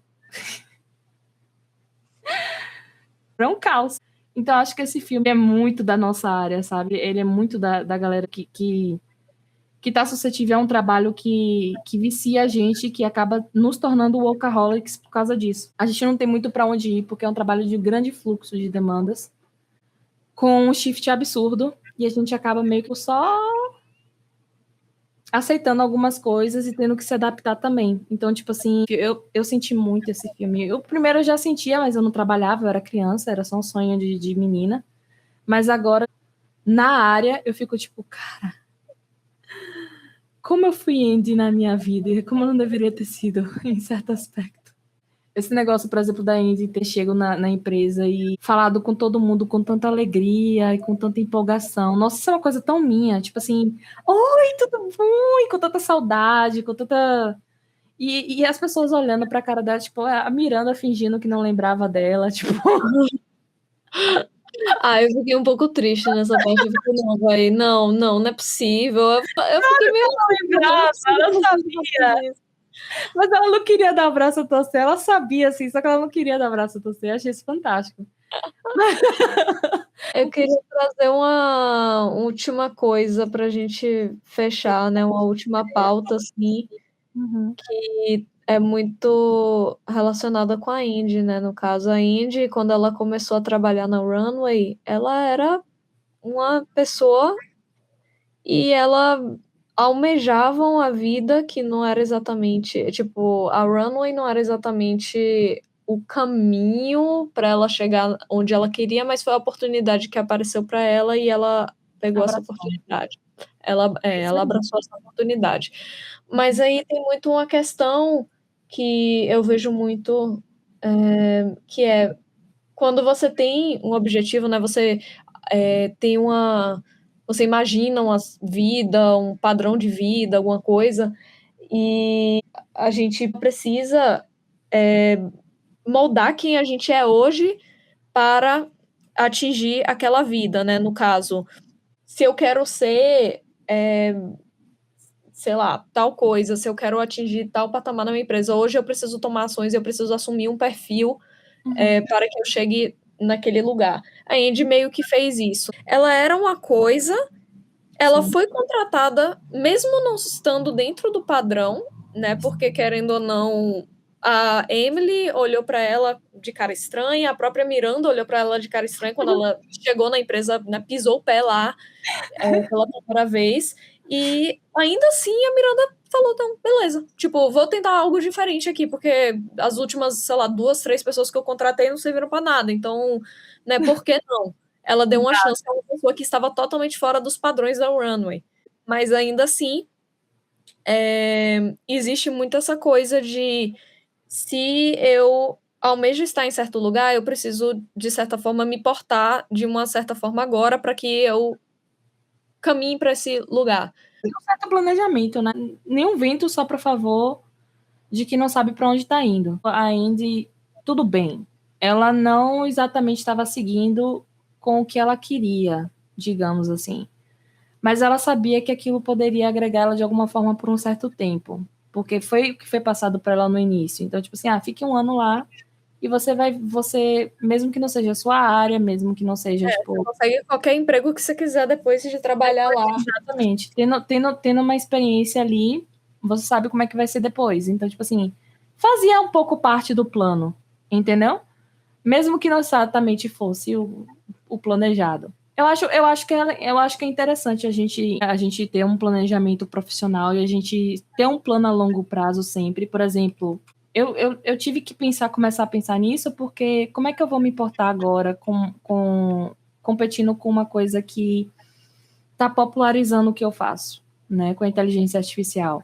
é um caos. Então, acho que esse filme é muito da nossa área, sabe? Ele é muito da galera que tá suscetível a um trabalho que vicia a gente, que acaba nos tornando workaholics por causa disso. A gente não tem muito para onde ir, porque é um trabalho de grande fluxo de demandas, com um shift absurdo, e a gente acaba meio que só aceitando algumas coisas e tendo que se adaptar também. Então, tipo assim, eu senti muito esse filme. Eu primeiro eu já sentia, mas eu não trabalhava, eu era criança, era só um sonho de menina. Mas agora, na área, eu fico tipo, cara, como eu fui indie na minha vida e como eu não deveria ter sido, em certo aspecto. Esse negócio, por exemplo, da Indy ter chego na empresa e falado com todo mundo com tanta alegria e com tanta empolgação. Nossa, isso é uma coisa tão minha. Tipo assim, oi, tudo bom? E com tanta saudade, com tanta... E as pessoas olhando pra cara dela, tipo, a Miranda fingindo que não lembrava dela, tipo... Ah, eu fiquei um pouco triste nessa parte. Eu fiquei, não, vai, não é possível. Eu fiquei meio assim, não é Lembrava, possível ela que você tá sabia. fazendo isso. Mas ela não queria dar abraço a torcer, ela sabia, assim, só que ela não queria dar abraço a torcer. Eu achei isso fantástico. Eu queria trazer uma última coisa pra gente fechar, né? Uma última pauta, assim, Uhum. que é muito relacionada com a Indy, né? No caso, a Indy, quando ela começou a trabalhar na Runway, ela era uma pessoa e ela almejavam a vida que não era exatamente, tipo, a Runway não era exatamente o caminho para ela chegar onde ela queria, mas foi a oportunidade que apareceu para ela e ela pegou essa Abraço. oportunidade. Ela Excelente. abraçou essa oportunidade. Mas aí tem muito uma questão que eu vejo muito, que é quando você tem um objetivo, né? Você tem uma. Você imagina uma vida, um padrão de vida, alguma coisa, e a gente precisa moldar quem a gente é hoje para atingir aquela vida, né? No caso, se eu quero ser, sei lá, tal coisa, se eu quero atingir tal patamar na minha empresa, hoje eu preciso tomar ações, eu preciso assumir um perfil para que eu chegue naquele lugar. A Andy meio que fez isso. Ela era uma coisa, ela Sim. foi contratada, mesmo não estando dentro do padrão, né? Porque, querendo ou não, a Emily olhou para ela de cara estranha, a própria Miranda olhou para ela de cara estranha quando ela chegou na empresa, né, pisou o pé lá pela primeira vez. E ainda assim a Miranda falou, então, beleza. Tipo, vou tentar algo diferente aqui, porque as últimas, sei lá, 2, 3 pessoas que eu contratei não serviram pra nada. Então, né, por que não? Ela deu uma chance a uma pessoa que estava totalmente fora dos padrões da Runway. Mas ainda assim, existe muito essa coisa de se eu almejo estar em certo lugar, eu preciso, de certa forma, me portar de uma certa forma agora para que eu caminhe para esse lugar. Tem um certo planejamento, né? Nenhum vento só para favor de que não sabe para onde está indo. A Indy, tudo bem. Ela não exatamente estava seguindo com o que ela queria, digamos assim. Mas ela sabia que aquilo poderia agregar ela de alguma forma por um certo tempo. Porque foi o que foi passado para ela no início. Então, tipo assim, fique um ano lá e você, mesmo que não seja a sua área, mesmo que não seja, Você tipo, consegue qualquer emprego que você quiser depois de trabalhar lá. exatamente. Tendo uma experiência ali, você sabe como é que vai ser depois. Então, tipo assim, fazia um pouco parte do plano, entendeu? Mesmo que não exatamente fosse o planejado. Eu acho que é interessante a gente ter um planejamento profissional e a gente ter um plano a longo prazo sempre. Por exemplo, eu tive que começar a pensar nisso, porque como é que eu vou me importar agora com competindo com uma coisa que está popularizando o que eu faço, né, com a inteligência artificial.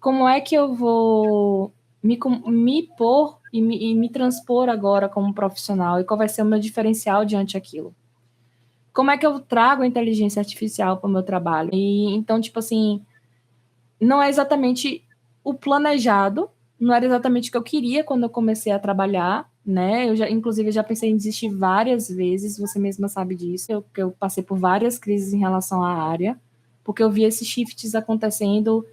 Como é que eu vou me pôr e me transpor agora como profissional? E qual vai ser o meu diferencial diante daquilo? Como é que eu trago a inteligência artificial para o meu trabalho? E então, tipo assim, não é exatamente o planejado, não era exatamente o que eu queria quando eu comecei a trabalhar, né? Inclusive, já pensei em desistir várias vezes, você mesma sabe disso, eu passei por várias crises em relação à área, porque eu via esses shifts acontecendo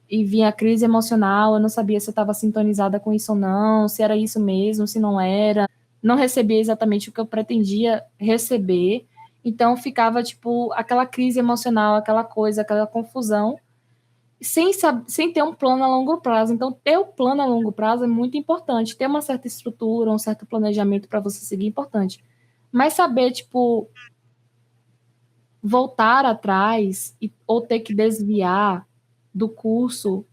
e vinha a crise emocional, eu não sabia se eu estava sintonizada com isso ou não, se era isso mesmo, se não era, não recebia exatamente o que eu pretendia receber, então ficava, tipo, aquela crise emocional, aquela coisa, aquela confusão, sem ter um plano a longo prazo. Então, ter o plano a longo prazo é muito importante. Ter uma certa estrutura, um certo planejamento para você seguir é importante. Mas saber, tipo, voltar atrás ou ter que desviar do curso,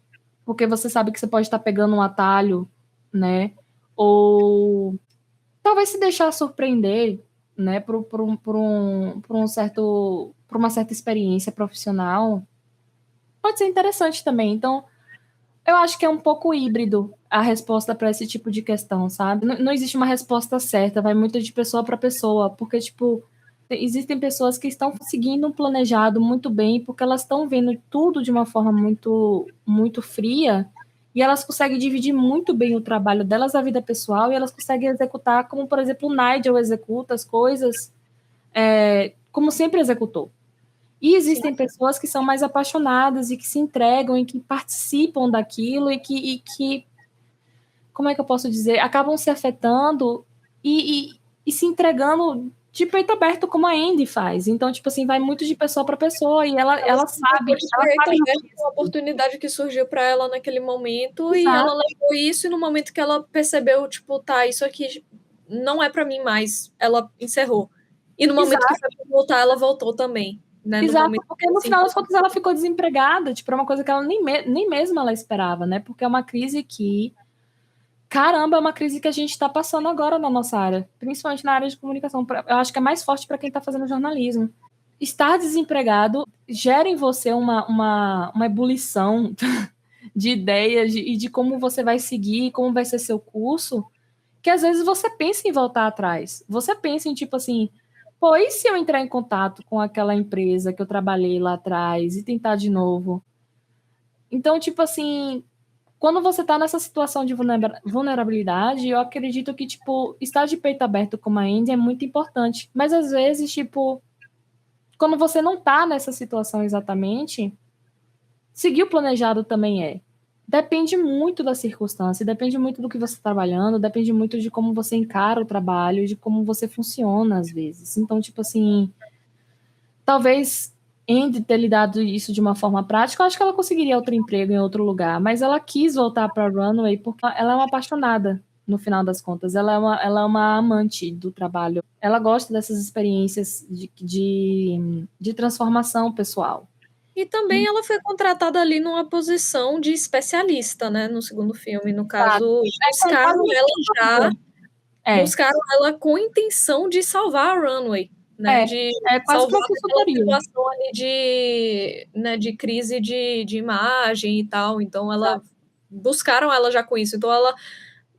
porque você sabe que você pode estar pegando um atalho, né? Ou talvez se deixar surpreender, né, por uma certa experiência profissional, pode ser interessante também. Então, eu acho que é um pouco híbrido a resposta para esse tipo de questão, sabe? Não existe uma resposta certa, vai muito de pessoa para pessoa, porque, tipo, existem pessoas que estão seguindo um planejado muito bem, porque elas estão vendo tudo de uma forma muito, muito fria, e elas conseguem dividir muito bem o trabalho delas da vida pessoal, e elas conseguem executar, como, por exemplo, o Nigel executa as coisas, como sempre executou. E existem pessoas que são mais apaixonadas e que se entregam e que participam daquilo e que como é que eu posso dizer, acabam se afetando e se entregando de peito aberto, como a Andy faz. Então, tipo assim, vai muito de pessoa para pessoa e ela sabe. Uma oportunidade que surgiu para ela naquele momento. Exato. E ela levou isso e no momento que ela percebeu, tipo, tá, isso aqui não é para mim mais, ela encerrou. E no momento que foi pra voltar, ela voltou também. Né, Exato, porque no final das contas ela ficou desempregada, tipo, é uma coisa que ela nem mesmo ela esperava, né? Porque é uma crise que, caramba, é uma crise que a gente está passando agora na nossa área, principalmente na área de comunicação. Eu acho que é mais forte para quem está fazendo jornalismo. Estar desempregado gera em você uma ebulição de ideias e de como você vai seguir, como vai ser seu curso, que às vezes você pensa em voltar atrás. Você pensa em, tipo assim, pô, e se eu entrar em contato com aquela empresa que eu trabalhei lá atrás e tentar de novo? Então, tipo assim, quando você tá nessa situação de vulnerabilidade, eu acredito que, tipo, estar de peito aberto como a Andy é muito importante. Mas às vezes, tipo, quando você não tá nessa situação exatamente, seguir o planejado também é. Depende muito da circunstância, depende muito do que você está trabalhando, depende muito de como você encara o trabalho, de como você funciona às vezes. Então, tipo assim, talvez Andy ter lidado isso de uma forma prática, eu acho que ela conseguiria outro emprego em outro lugar, mas ela quis voltar para a Runway porque ela é uma apaixonada, no final das contas. Ela é uma amante do trabalho. Ela gosta dessas experiências de transformação pessoal. E também ela foi contratada ali numa posição de especialista, né, no segundo filme. No caso, buscaram ela com a intenção de salvar a Runway, né, de quase salvar aquela situação ali de crise de imagem e tal. Então, buscaram ela já com isso. Então, ela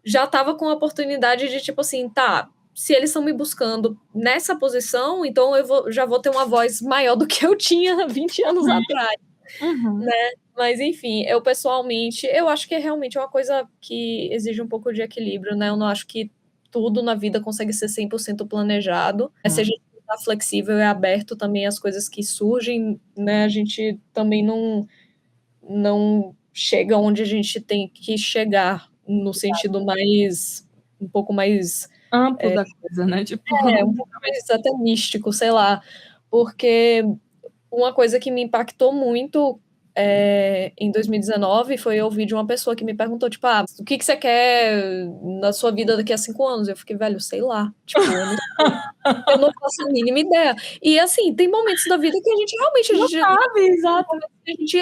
já estava com a oportunidade de, tipo assim, tá, se eles estão me buscando nessa posição, então já vou ter uma voz maior do que eu tinha 20 anos atrás, né? Mas, enfim, eu pessoalmente, eu acho que é realmente uma coisa que exige um pouco de equilíbrio, né? Eu não acho que tudo na vida consegue ser 100% planejado. Se a gente tá flexível e aberto também às coisas que surgem, né? A gente também não chega onde a gente tem que chegar, no sentido um pouco mais amplo da coisa, né? Tipo... um pouco mais até místico, sei lá. Porque uma coisa que me impactou muito em 2019 foi ouvir de uma pessoa que me perguntou, tipo, o que você quer na sua vida daqui a 5 anos? Eu fiquei, velho, sei lá. Tipo, eu não faço a mínima ideia. E assim, tem momentos da vida que a gente realmente Não sabe, exato.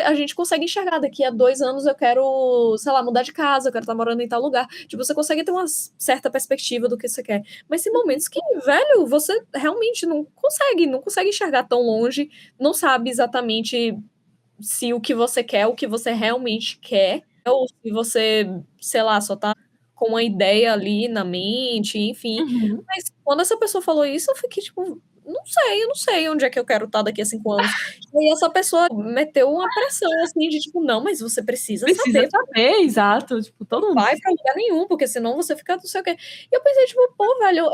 a gente consegue enxergar. Daqui a 2 anos eu quero, sei lá, mudar de casa, eu quero estar morando em tal lugar. Tipo, você consegue ter uma certa perspectiva do que você quer. Mas tem momentos que, velho, você realmente não consegue enxergar tão longe, não sabe exatamente se o que você quer, o que você realmente quer, ou se você, sei lá, só tá com uma ideia ali na mente, enfim. Uhum. Mas quando essa pessoa falou isso, eu fiquei tipo, eu não sei onde é que eu quero estar daqui a 5 anos. E aí essa pessoa meteu uma pressão, assim, de tipo, não, mas você precisa Precisa saber. saber, exato. Tipo, todo mundo Vai pra lugar nenhum, porque senão você fica não sei o quê. E eu pensei, tipo, pô, velho,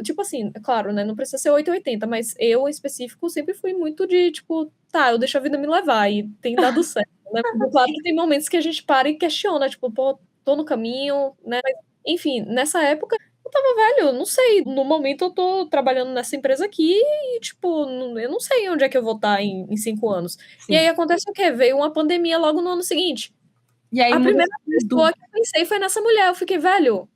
tipo assim, é claro, né, não precisa ser 880, mas eu, em específico, sempre fui muito de, tipo, tá, eu deixo a vida me levar, e tem dado certo, né? Claro que tem momentos que a gente para e questiona, tipo, pô, tô no caminho, né? Mas, enfim, nessa época, eu tava, velho, não sei, no momento eu tô trabalhando nessa empresa aqui e, tipo, eu não sei onde é que eu vou estar em 5 anos. E aí sim. acontece o quê? Veio uma pandemia logo no ano seguinte. E aí A muda primeira tudo pessoa que eu pensei foi nessa mulher. Eu fiquei, velho,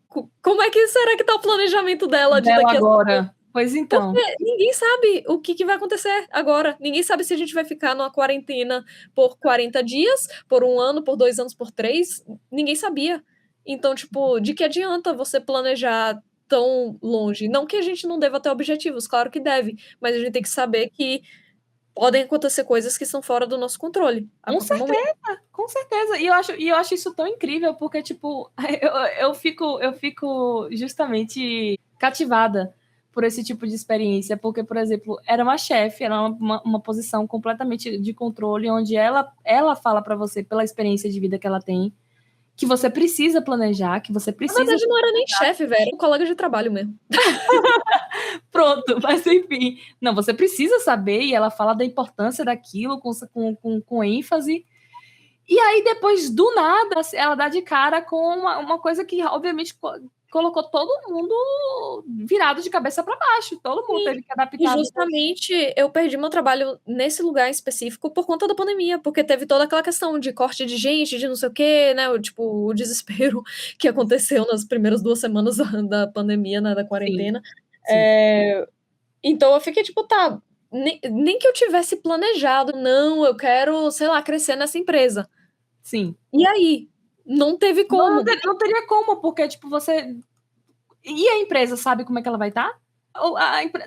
como é que será que tá o planejamento dela de dela daqui a... agora. Pois então. Porque ninguém sabe o que vai acontecer agora. Ninguém sabe se a gente vai ficar numa quarentena por 40 dias, por 1 ano, por 2 anos, por 3. Ninguém sabia. Então, tipo, de que adianta você planejar tão longe? Não que a gente não deva ter objetivos, claro que deve, mas a gente tem que saber que podem acontecer coisas que são fora do nosso controle a Com qualquer momento. certeza, com certeza. E eu acho isso tão incrível, porque, tipo, eu fico justamente cativada por esse tipo de experiência, porque, por exemplo, era uma chefe, era uma posição completamente de controle, onde ela fala para você, pela experiência de vida que ela tem, que você precisa planejar, que você Na precisa... verdade, não era nem chefe, velho, era um colega de trabalho mesmo. Pronto, mas enfim. Não, você precisa saber, e ela fala da importância daquilo com ênfase. E aí, depois, do nada, ela dá de cara com uma coisa que, obviamente, colocou todo mundo virado de cabeça para baixo. Todo mundo Sim. teve que E adaptar. justamente eu perdi meu trabalho nesse lugar específico por conta da pandemia, porque teve toda aquela questão de corte de gente, de não sei o quê, né? O desespero que aconteceu nas primeiras 2 semanas da pandemia, né? Da Sim, quarentena. sim, Então eu fiquei tipo, tá, nem que eu tivesse planejado, não, eu quero, sei lá, crescer nessa empresa. sim. E aí? Não teve Não, como. não teria como, porque, tipo, você... E a empresa sabe como é que ela vai estar?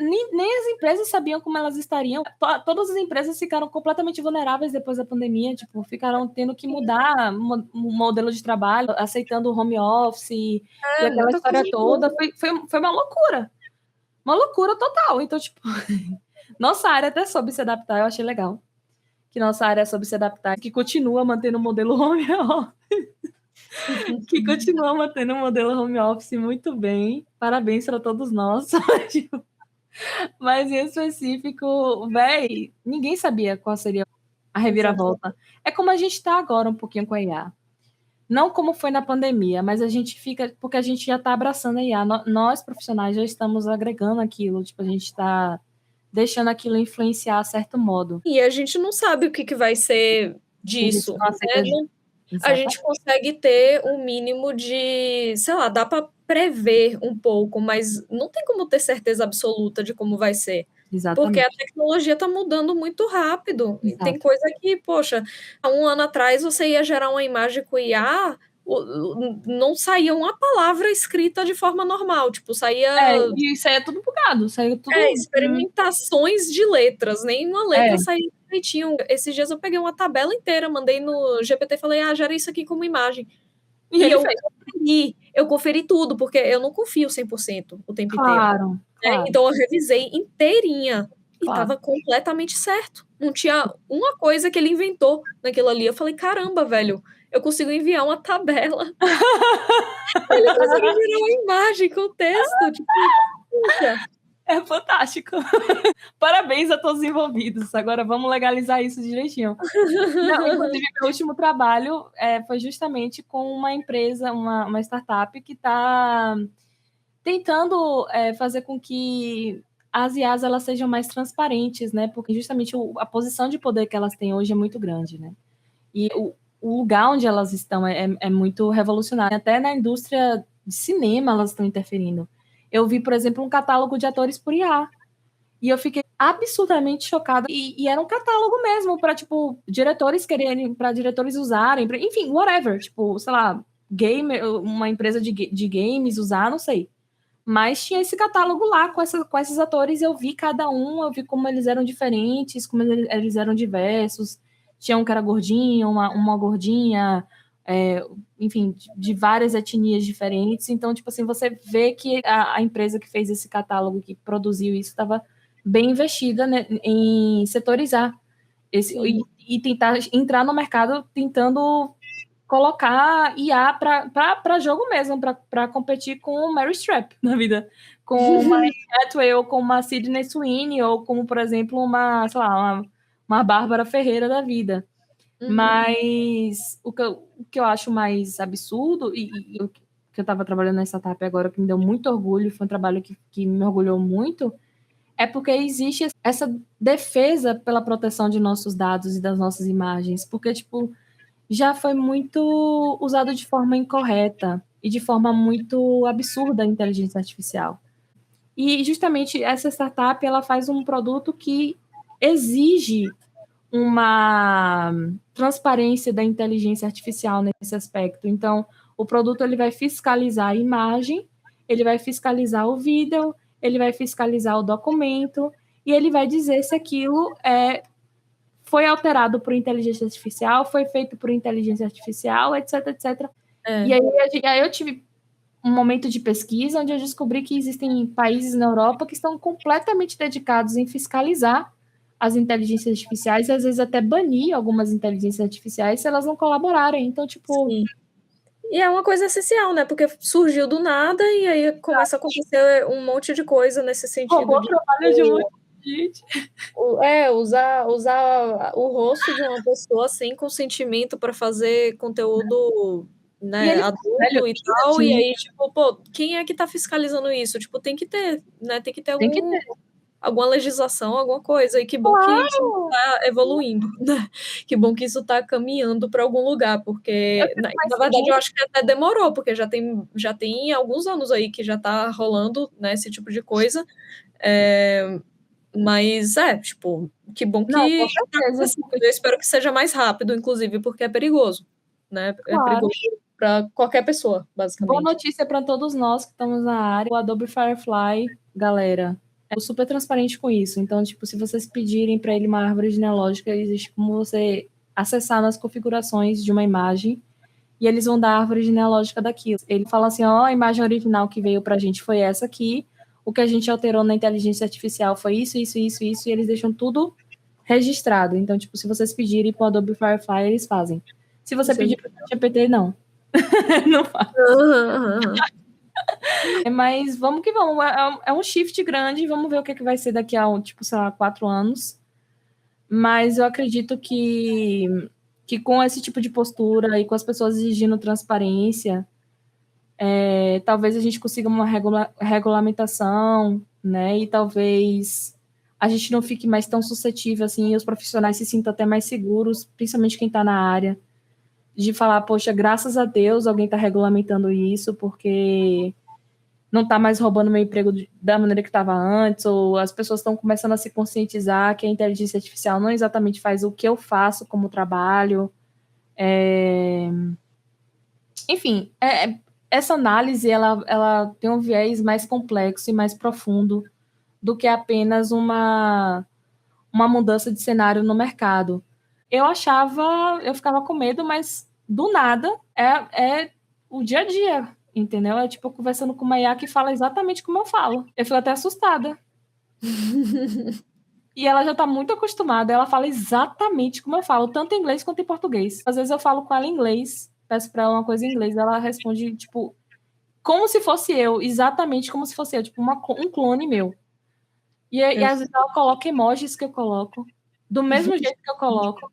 Nem as empresas sabiam como elas estariam. Todas as empresas ficaram completamente vulneráveis depois da pandemia, tipo, ficaram tendo que mudar o modelo de trabalho, aceitando o home office e aquela Muita coisa história toda. Foi uma loucura. Uma loucura total. Então, tipo, nossa área até soube se adaptar, eu achei legal. Que nossa área soube se adaptar, que continua mantendo o modelo home office. Que continua mantendo o modelo home office muito bem. Parabéns para todos nós. Mas em específico, véi, ninguém sabia qual seria a reviravolta. É como a gente está agora um pouquinho com a IA. Não como foi na pandemia, mas a gente fica, porque a gente já está abraçando a IA. Nós, profissionais, já estamos agregando aquilo, tipo, a gente está deixando aquilo influenciar a certo modo. E a gente não sabe o que vai ser A gente disso, não aceita. né? A gente Exatamente. consegue ter um mínimo de, sei lá, dá para prever um pouco, mas não tem como ter certeza absoluta de como vai ser. Porque a Exatamente. tecnologia está mudando muito rápido. E tem Exato. coisa que, poxa, há 1 ano atrás você ia gerar uma imagem com IA, não saía uma palavra escrita de forma normal, tipo, saía E isso aí é tudo bugado, isso aí é tudo. experimentações de letras, nenhuma É, letra saía direitinho. Esses dias eu peguei uma tabela inteira, mandei no GPT e falei, gera isso aqui como imagem. e E ele fez. eu conferi tudo, porque eu não confio 100% o tempo inteiro, Claro, né, claro, então eu revisei inteirinha e claro. estava completamente certo. Não tinha uma coisa que ele inventou naquilo ali. Eu falei: "Caramba, velho, eu consigo enviar uma tabela, ele consegue gerar uma imagem com texto", tipo, poxa. É fantástico. Parabéns a todos os envolvidos. Agora vamos legalizar isso direitinho. Não, inclusive, meu último trabalho foi justamente com uma empresa, uma startup que está tentando fazer com que as IAs elas sejam mais transparentes, né? Porque justamente a posição de poder que elas têm hoje é muito grande, né? E o lugar onde elas estão é muito revolucionário. Até na indústria de cinema elas estão interferindo. Eu vi, por exemplo, um catálogo de atores por IA. E eu fiquei absurdamente chocada. E era um catálogo mesmo para, tipo, diretores quererem, para diretores usarem, enfim, whatever. Tipo, sei lá, uma empresa de games usar, não sei. Mas tinha esse catálogo lá com esses atores, eu vi cada um, eu vi como eles eram diferentes, como eles eram diversos. Tinha um que era gordinho, uma gordinha, enfim, de várias etnias diferentes. Então, tipo assim, você vê que a empresa que fez esse catálogo, que produziu isso, estava bem investida, né, em setorizar e tentar entrar no mercado tentando colocar IA para jogo mesmo, para competir com o Mary Streep na vida, com uma Anne Hathaway, ou com uma Sydney Sweeney, ou como, por exemplo, sei lá, uma Bárbara Ferreira da vida. Mas o que eu acho mais absurdo, e o que eu estava trabalhando na startup agora, que me deu muito orgulho, foi um trabalho que me orgulhou muito, é porque existe essa defesa pela proteção de nossos dados e das nossas imagens, porque, tipo, já foi muito usado de forma incorreta e de forma muito absurda a inteligência artificial. E justamente essa startup, ela faz um produto que exige uma transparência da inteligência artificial nesse aspecto. Então, o produto ele vai fiscalizar a imagem, ele vai fiscalizar o vídeo, ele vai fiscalizar o documento e ele vai dizer se aquilo foi alterado por inteligência artificial, foi feito por inteligência artificial, etc, etc. E aí eu tive um momento de pesquisa onde eu descobri que existem países na Europa que estão completamente dedicados em fiscalizar as inteligências artificiais e às vezes até banir algumas inteligências artificiais se elas não colaborarem. Então, tipo... Sim. E é uma coisa essencial, né? Porque surgiu do nada e aí começa a acontecer um monte de coisa nesse sentido. Roubou o trabalho de um monte de gente. Usar o rosto de uma pessoa sem consentimento para fazer conteúdo, né, adulto e tal, e aí, tipo, pô, quem é que tá fiscalizando isso? Tipo, tem que ter, né? Tem que ter alguma legislação, alguma coisa. E que bom que isso tá evoluindo, né? Que bom que isso tá caminhando para algum lugar, porque, na verdade, eu acho que até demorou, porque já tem alguns anos aí que já tá rolando, né, esse tipo de coisa. Mas, tipo, que bom que... Não, com certeza. Eu espero que seja mais rápido, inclusive, porque é perigoso, né? Claro. É perigoso para qualquer pessoa, basicamente. Boa notícia para todos nós que estamos na área. O Adobe Firefly, galera, é super transparente com isso. Então, tipo, se vocês pedirem para ele uma árvore genealógica, existe como você acessar nas configurações de uma imagem e eles vão dar a árvore genealógica daquilo. Ele fala assim, ó, a imagem original que veio pra gente foi essa aqui, o que a gente alterou na inteligência artificial foi isso, isso, isso, isso, e eles deixam tudo registrado. Então, tipo, se vocês pedirem pro Adobe Firefly, eles fazem. Se você pedir pro GPT, não. Não faz. Mas vamos que vamos. É um shift grande, vamos ver o que vai ser daqui a, tipo, sei lá, 4 anos. Mas eu acredito que com esse tipo de postura e com as pessoas exigindo transparência, talvez a gente consiga uma regulamentação, né? E talvez a gente não fique mais tão suscetível assim, e os profissionais se sintam até mais seguros, principalmente quem está na área, de falar, poxa, graças a Deus alguém está regulamentando isso, porque não está mais roubando meu emprego da maneira que estava antes, ou as pessoas estão começando a se conscientizar que a inteligência artificial não exatamente faz o que eu faço como trabalho. Enfim, essa análise ela tem um viés mais complexo e mais profundo do que apenas uma mudança de cenário no mercado. Eu ficava com medo, mas do nada é o dia a dia, entendeu? É tipo conversando com uma IA que fala exatamente como eu falo. Eu fico até assustada. E ela já tá muito acostumada, ela fala exatamente como eu falo, tanto em inglês quanto em português. Às vezes eu falo com ela em inglês, peço pra ela uma coisa em inglês, ela responde, tipo, como se fosse eu, exatamente como se fosse eu, tipo, um clone meu. E às vezes ela coloca emojis que eu coloco, do mesmo jeito que eu coloco.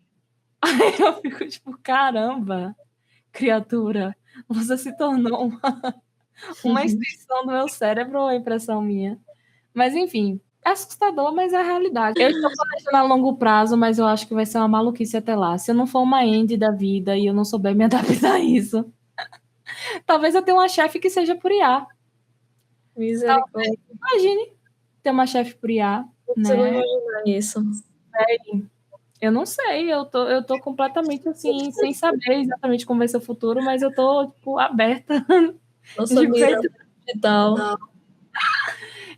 Aí eu fico tipo, caramba, criatura, você se tornou uma extensão do meu cérebro ou é impressão minha? Mas enfim, É assustador, mas é a realidade. Eu estou planejando a longo prazo, mas eu acho que vai ser uma maluquice até lá. Se eu não for uma Andy da vida e eu não souber me adaptar a isso, talvez eu tenha uma chefe que seja por IA. Misericórdia. Imagine ter uma chefe por IA, Não consigo né? imaginar isso. Eu não sei, eu tô completamente assim, sem saber exatamente como vai ser o futuro, mas eu tô, tipo, aberta. Nossa mira digital.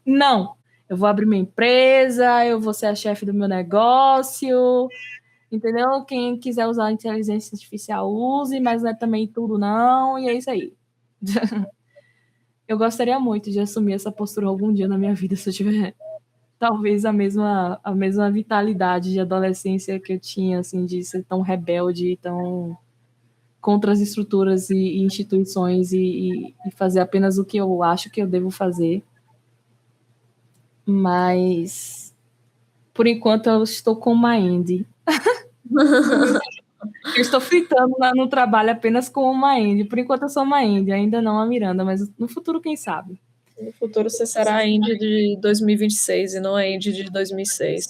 Não, eu vou abrir minha empresa, eu vou ser a chefe do meu negócio, entendeu? Quem quiser usar a inteligência artificial use, mas não é também tudo não, e é isso aí. Eu gostaria muito de assumir essa postura algum dia na minha vida, se eu tiver talvez a mesma vitalidade de adolescência que eu tinha, assim, de ser tão rebelde, tão contra as estruturas e instituições e fazer apenas o que eu acho que eu devo fazer. Mas, por enquanto, eu estou com uma Andy. Eu estou fritando no trabalho apenas com uma Andy. Por enquanto, eu sou uma Andy, ainda não a Miranda, mas no futuro, quem sabe? No futuro você será a Indy de 2026 e não a Indy de 2006.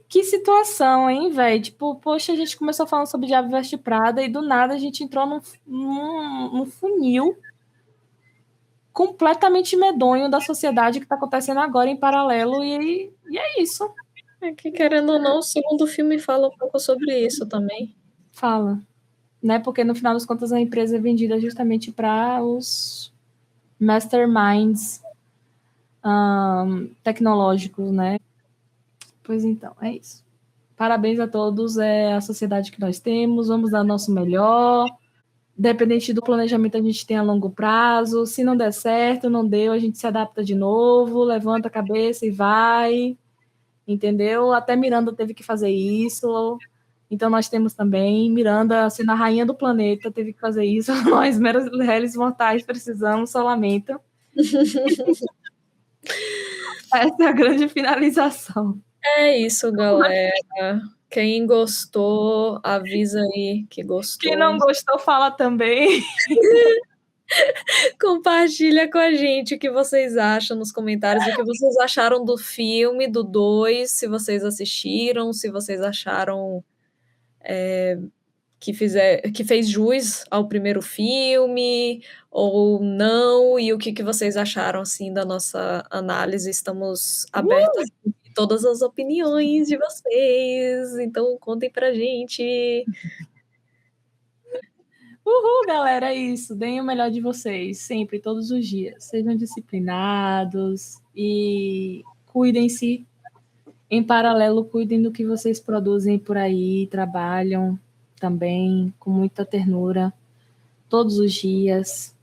Que situação, hein, velho? Tipo, poxa, a gente começou falando sobre Diabo Veste Prada e do nada a gente entrou num funil completamente medonho da sociedade que tá acontecendo agora em paralelo e é isso. É que, querendo ou não, o segundo filme fala um pouco sobre isso também. Fala. Né? Porque no final das contas a empresa é vendida justamente para os masterminds tecnológicos, né? Pois então, é isso. Parabéns a todos, é a sociedade que nós temos, vamos dar nosso melhor. Dependente do planejamento a gente tem a longo prazo. Se não der certo, não deu, a gente se adapta de novo, levanta a cabeça e vai. Entendeu? Até Miranda teve que fazer isso. Então nós temos também Miranda, sendo a rainha do planeta, teve que fazer isso. Nós, meros réis mortais, precisamos, só lamento. Essa é a grande finalização. É isso, galera. Quem gostou, avisa aí que gostou. Quem não gostou, fala também. Compartilha com a gente o que vocês acham nos comentários, o que vocês acharam do filme, do 2, se vocês assistiram, se vocês acharam que fez jus ao primeiro filme ou não, e o que vocês acharam assim da nossa análise. Estamos abertas a todas as opiniões de vocês, então contem pra gente. Uhul, galera, é isso. Deem o melhor de vocês, sempre, todos os dias. Sejam disciplinados e cuidem-se. Em paralelo, cuidem do que vocês produzem por aí, trabalham também com muita ternura, todos os dias.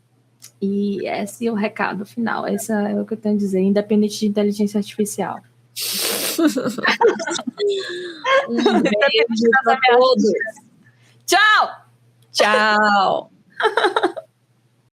E esse é o recado final. Esse é o que eu tenho a dizer, independente de inteligência artificial. Um beijo para todos. Tchau! Tchau!